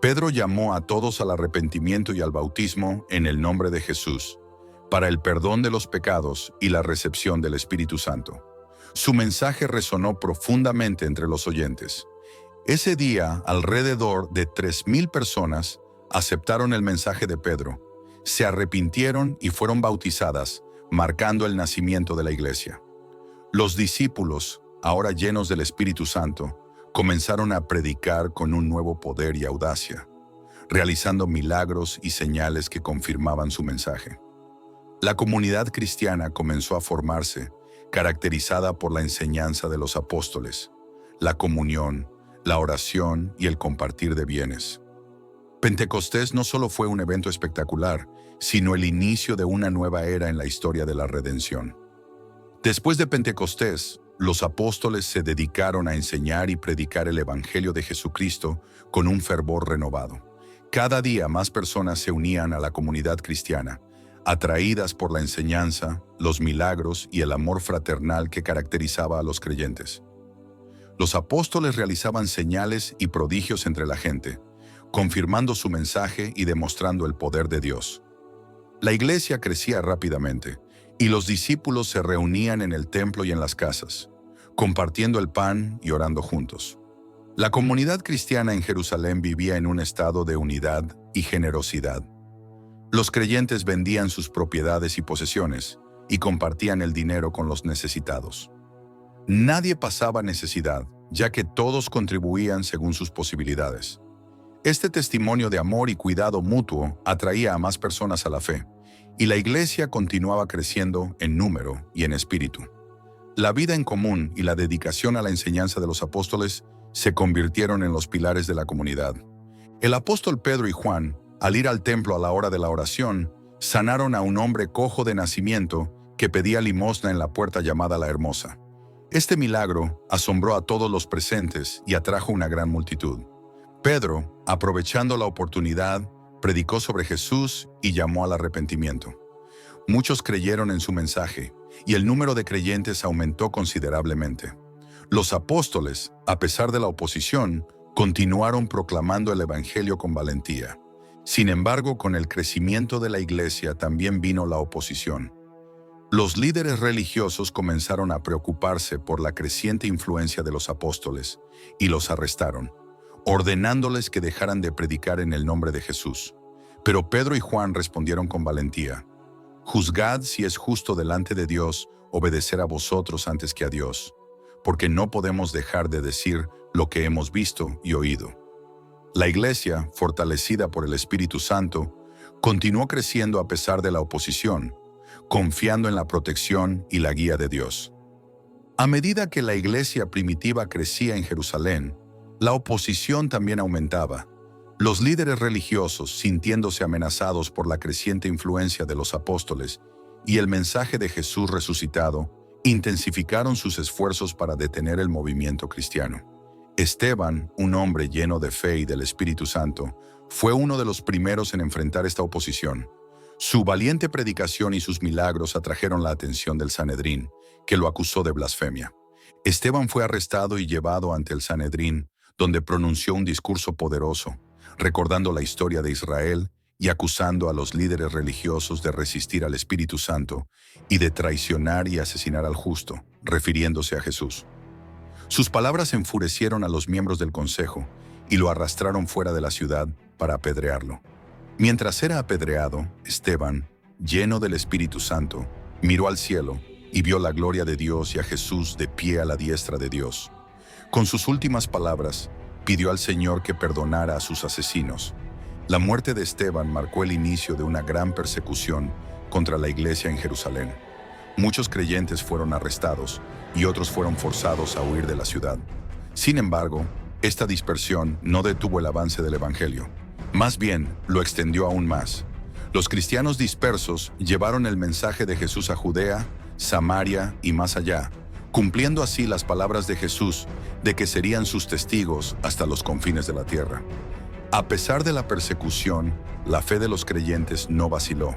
Pedro llamó a todos al arrepentimiento y al bautismo en el nombre de Jesús, para el perdón de los pecados y la recepción del Espíritu Santo. Su mensaje resonó profundamente entre los oyentes. Ese día, alrededor de 3,000 personas aceptaron el mensaje de Pedro, se arrepintieron y fueron bautizadas, marcando el nacimiento de la iglesia. Los discípulos, ahora llenos del Espíritu Santo, comenzaron a predicar con un nuevo poder y audacia, realizando milagros y señales que confirmaban su mensaje. La comunidad cristiana comenzó a formarse, caracterizada por la enseñanza de los apóstoles, la comunión, la oración y el compartir de bienes. Pentecostés no solo fue un evento espectacular, sino el inicio de una nueva era en la historia de la redención. Después de Pentecostés, los apóstoles se dedicaron a enseñar y predicar el Evangelio de Jesucristo con un fervor renovado. Cada día más personas se unían a la comunidad cristiana, atraídas por la enseñanza, los milagros y el amor fraternal que caracterizaba a los creyentes. Los apóstoles realizaban señales y prodigios entre la gente, confirmando su mensaje y demostrando el poder de Dios. La iglesia crecía rápidamente, y los discípulos se reunían en el templo y en las casas, compartiendo el pan y orando juntos. La comunidad cristiana en Jerusalén vivía en un estado de unidad y generosidad. Los creyentes vendían sus propiedades y posesiones y compartían el dinero con los necesitados. Nadie pasaba necesidad, ya que todos contribuían según sus posibilidades. Este testimonio de amor y cuidado mutuo atraía a más personas a la fe, y la iglesia continuaba creciendo en número y en espíritu. La vida en común y la dedicación a la enseñanza de los apóstoles se convirtieron en los pilares de la comunidad. El apóstol Pedro y Juan, al ir al templo a la hora de la oración, sanaron a un hombre cojo de nacimiento que pedía limosna en la puerta llamada La Hermosa. Este milagro asombró a todos los presentes y atrajo una gran multitud. Pedro, aprovechando la oportunidad, predicó sobre Jesús y llamó al arrepentimiento. Muchos creyeron en su mensaje, y el número de creyentes aumentó considerablemente. Los apóstoles, a pesar de la oposición, continuaron proclamando el Evangelio con valentía. Sin embargo, con el crecimiento de la iglesia también vino la oposición. Los líderes religiosos comenzaron a preocuparse por la creciente influencia de los apóstoles y los arrestaron, ordenándoles que dejaran de predicar en el nombre de Jesús. Pero Pedro y Juan respondieron con valentía: «Juzgad si es justo delante de Dios obedecer a vosotros antes que a Dios, porque no podemos dejar de decir lo que hemos visto y oído». La iglesia, fortalecida por el Espíritu Santo, continuó creciendo a pesar de la oposición, confiando en la protección y la guía de Dios. A medida que la iglesia primitiva crecía en Jerusalén, la oposición también aumentaba. Los líderes religiosos, sintiéndose amenazados por la creciente influencia de los apóstoles y el mensaje de Jesús resucitado, intensificaron sus esfuerzos para detener el movimiento cristiano. Esteban, un hombre lleno de fe y del Espíritu Santo, fue uno de los primeros en enfrentar esta oposición. Su valiente predicación y sus milagros atrajeron la atención del Sanedrín, que lo acusó de blasfemia. Esteban fue arrestado y llevado ante el Sanedrín, donde pronunció un discurso poderoso, recordando la historia de Israel y acusando a los líderes religiosos de resistir al Espíritu Santo y de traicionar y asesinar al justo, refiriéndose a Jesús. Sus palabras enfurecieron a los miembros del consejo y lo arrastraron fuera de la ciudad para apedrearlo. Mientras era apedreado, Esteban, lleno del Espíritu Santo, miró al cielo y vio la gloria de Dios y a Jesús de pie a la diestra de Dios. Con sus últimas palabras, pidió al Señor que perdonara a sus asesinos. La muerte de Esteban marcó el inicio de una gran persecución contra la iglesia en Jerusalén. Muchos creyentes fueron arrestados y otros fueron forzados a huir de la ciudad. Sin embargo, esta dispersión no detuvo el avance del Evangelio. Más bien, lo extendió aún más. Los cristianos dispersos llevaron el mensaje de Jesús a Judea, Samaria y más allá, cumpliendo así las palabras de Jesús de que serían sus testigos hasta los confines de la tierra. A pesar de la persecución, la fe de los creyentes no vaciló.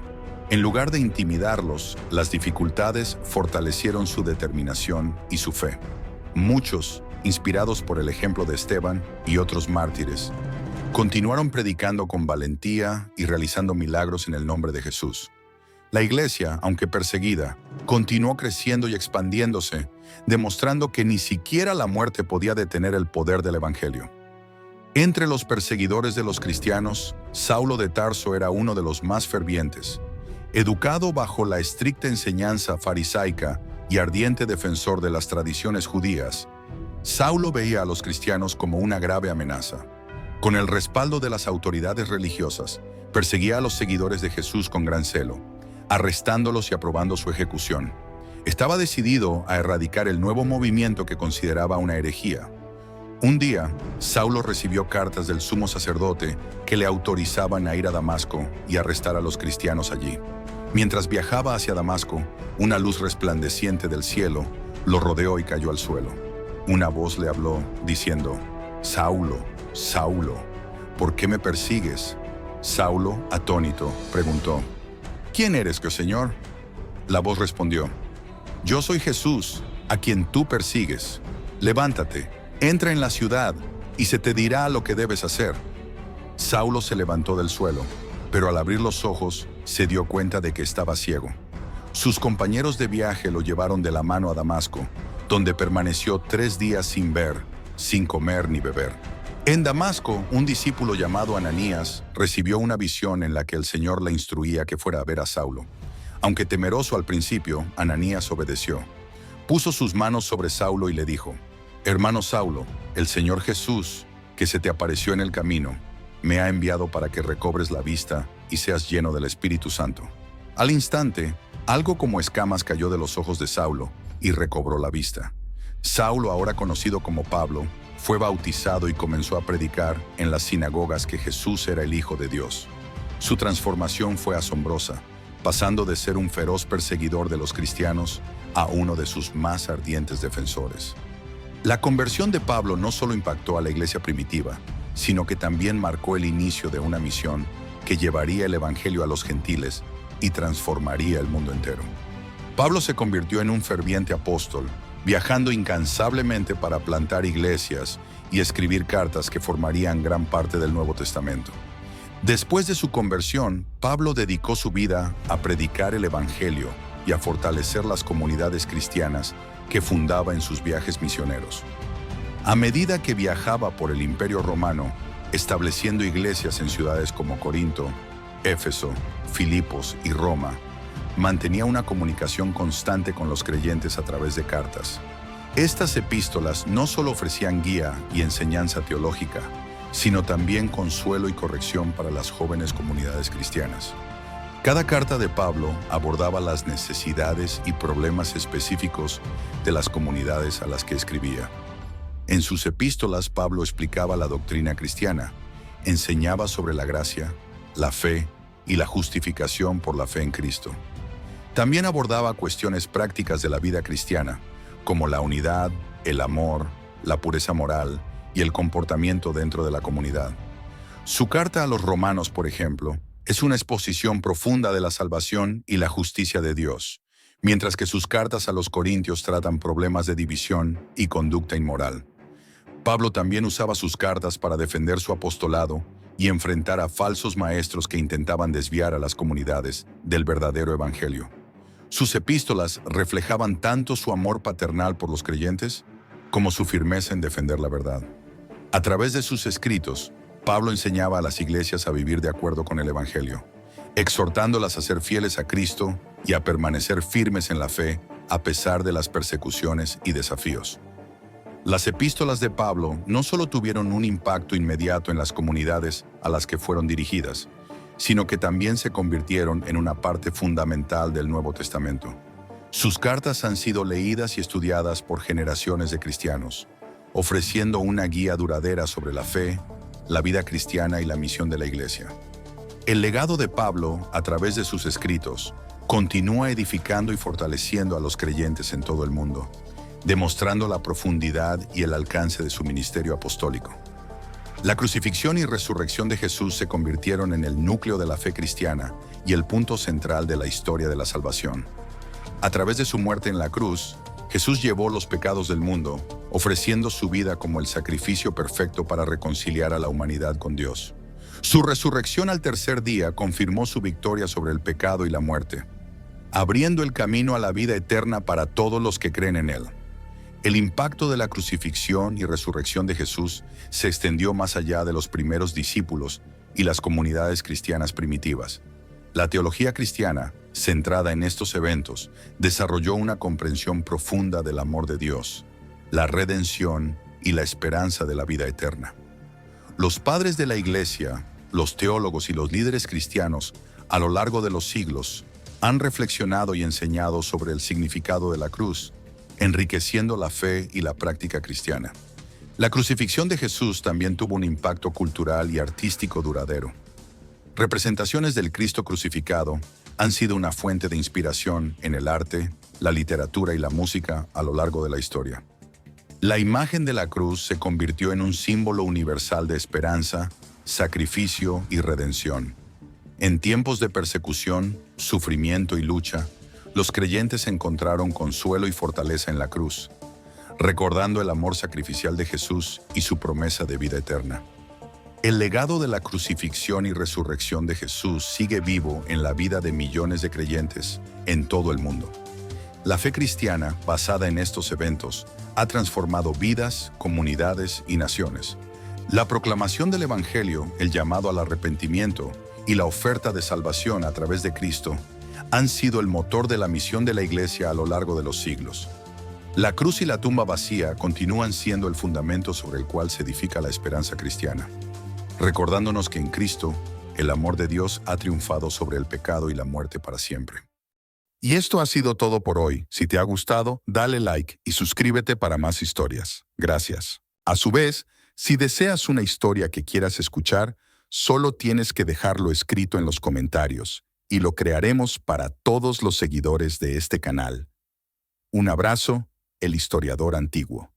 En lugar de intimidarlos, las dificultades fortalecieron su determinación y su fe. Muchos, inspirados por el ejemplo de Esteban y otros mártires, continuaron predicando con valentía y realizando milagros en el nombre de Jesús. La iglesia, aunque perseguida, continuó creciendo y expandiéndose, demostrando que ni siquiera la muerte podía detener el poder del Evangelio. Entre los perseguidores de los cristianos, Saulo de Tarso era uno de los más fervientes. Educado bajo la estricta enseñanza farisaica y ardiente defensor de las tradiciones judías, Saulo veía a los cristianos como una grave amenaza. Con el respaldo de las autoridades religiosas, perseguía a los seguidores de Jesús con gran celo, arrestándolos y aprobando su ejecución. Estaba decidido a erradicar el nuevo movimiento que consideraba una herejía. Un día, Saulo recibió cartas del sumo sacerdote que le autorizaban a ir a Damasco y arrestar a los cristianos allí. Mientras viajaba hacia Damasco, una luz resplandeciente del cielo lo rodeó y cayó al suelo. Una voz le habló, diciendo: «Saulo, Saulo, ¿por qué me persigues?» Saulo, atónito, preguntó: «¿Quién eres, Señor?» La voz respondió: «Yo soy Jesús, a quien tú persigues. Levántate, entra en la ciudad, y se te dirá lo que debes hacer». Saulo se levantó del suelo, pero al abrir los ojos, se dio cuenta de que estaba ciego. Sus compañeros de viaje lo llevaron de la mano a Damasco, donde permaneció 3 días sin ver, sin comer ni beber. En Damasco, un discípulo llamado Ananías recibió una visión en la que el Señor le instruía que fuera a ver a Saulo. Aunque temeroso al principio, Ananías obedeció. Puso sus manos sobre Saulo y le dijo: «Hermano Saulo, el Señor Jesús, que se te apareció en el camino, me ha enviado para que recobres la vista y seas lleno del Espíritu Santo». Al instante, algo como escamas cayó de los ojos de Saulo y recobró la vista. Saulo, ahora conocido como Pablo, fue bautizado y comenzó a predicar en las sinagogas que Jesús era el Hijo de Dios. Su transformación fue asombrosa, pasando de ser un feroz perseguidor de los cristianos a uno de sus más ardientes defensores. La conversión de Pablo no solo impactó a la iglesia primitiva, sino que también marcó el inicio de una misión que llevaría el Evangelio a los gentiles y transformaría el mundo entero. Pablo se convirtió en un ferviente apóstol, viajando incansablemente para plantar iglesias y escribir cartas que formarían gran parte del Nuevo Testamento. Después de su conversión, Pablo dedicó su vida a predicar el Evangelio y a fortalecer las comunidades cristianas que fundaba en sus viajes misioneros. A medida que viajaba por el Imperio Romano, estableciendo iglesias en ciudades como Corinto, Éfeso, Filipos y Roma, mantenía una comunicación constante con los creyentes a través de cartas. Estas epístolas no solo ofrecían guía y enseñanza teológica, sino también consuelo y corrección para las jóvenes comunidades cristianas. Cada carta de Pablo abordaba las necesidades y problemas específicos de las comunidades a las que escribía. En sus epístolas, Pablo explicaba la doctrina cristiana, enseñaba sobre la gracia, la fe y la justificación por la fe en Cristo. También abordaba cuestiones prácticas de la vida cristiana, como la unidad, el amor, la pureza moral y el comportamiento dentro de la comunidad. Su carta a los romanos, por ejemplo, es una exposición profunda de la salvación y la justicia de Dios, mientras que sus cartas a los corintios tratan problemas de división y conducta inmoral. Pablo también usaba sus cartas para defender su apostolado y enfrentar a falsos maestros que intentaban desviar a las comunidades del verdadero evangelio. Sus epístolas reflejaban tanto su amor paternal por los creyentes como su firmeza en defender la verdad. A través de sus escritos, Pablo enseñaba a las iglesias a vivir de acuerdo con el Evangelio, exhortándolas a ser fieles a Cristo y a permanecer firmes en la fe a pesar de las persecuciones y desafíos. Las epístolas de Pablo no solo tuvieron un impacto inmediato en las comunidades a las que fueron dirigidas, sino que también se convirtieron en una parte fundamental del Nuevo Testamento. Sus cartas han sido leídas y estudiadas por generaciones de cristianos, ofreciendo una guía duradera sobre la fe, la vida cristiana y la misión de la Iglesia. El legado de Pablo, a través de sus escritos, continúa edificando y fortaleciendo a los creyentes en todo el mundo, demostrando la profundidad y el alcance de su ministerio apostólico. La crucifixión y resurrección de Jesús se convirtieron en el núcleo de la fe cristiana y el punto central de la historia de la salvación. A través de su muerte en la cruz, Jesús llevó los pecados del mundo, ofreciendo su vida como el sacrificio perfecto para reconciliar a la humanidad con Dios. Su resurrección al tercer día confirmó su victoria sobre el pecado y la muerte, abriendo el camino a la vida eterna para todos los que creen en Él. El impacto de la crucifixión y resurrección de Jesús se extendió más allá de los primeros discípulos y las comunidades cristianas primitivas. La teología cristiana, centrada en estos eventos, desarrolló una comprensión profunda del amor de Dios, la redención y la esperanza de la vida eterna. Los padres de la Iglesia, los teólogos y los líderes cristianos, a lo largo de los siglos, han reflexionado y enseñado sobre el significado de la cruz, enriqueciendo la fe y la práctica cristiana. La crucifixión de Jesús también tuvo un impacto cultural y artístico duradero. Representaciones del Cristo crucificado han sido una fuente de inspiración en el arte, la literatura y la música a lo largo de la historia. La imagen de la cruz se convirtió en un símbolo universal de esperanza, sacrificio y redención. En tiempos de persecución, sufrimiento y lucha, los creyentes encontraron consuelo y fortaleza en la cruz, recordando el amor sacrificial de Jesús y su promesa de vida eterna. El legado de la crucifixión y resurrección de Jesús sigue vivo en la vida de millones de creyentes en todo el mundo. La fe cristiana, basada en estos eventos, ha transformado vidas, comunidades y naciones. La proclamación del Evangelio, el llamado al arrepentimiento y la oferta de salvación a través de Cristo han sido el motor de la misión de la Iglesia a lo largo de los siglos. La cruz y la tumba vacía continúan siendo el fundamento sobre el cual se edifica la esperanza cristiana, recordándonos que en Cristo, el amor de Dios ha triunfado sobre el pecado y la muerte para siempre. Y esto ha sido todo por hoy. Si te ha gustado, dale like y suscríbete para más historias. Gracias. A su vez, si deseas una historia que quieras escuchar, solo tienes que dejarlo escrito en los comentarios y lo crearemos para todos los seguidores de este canal. Un abrazo, el historiador antiguo.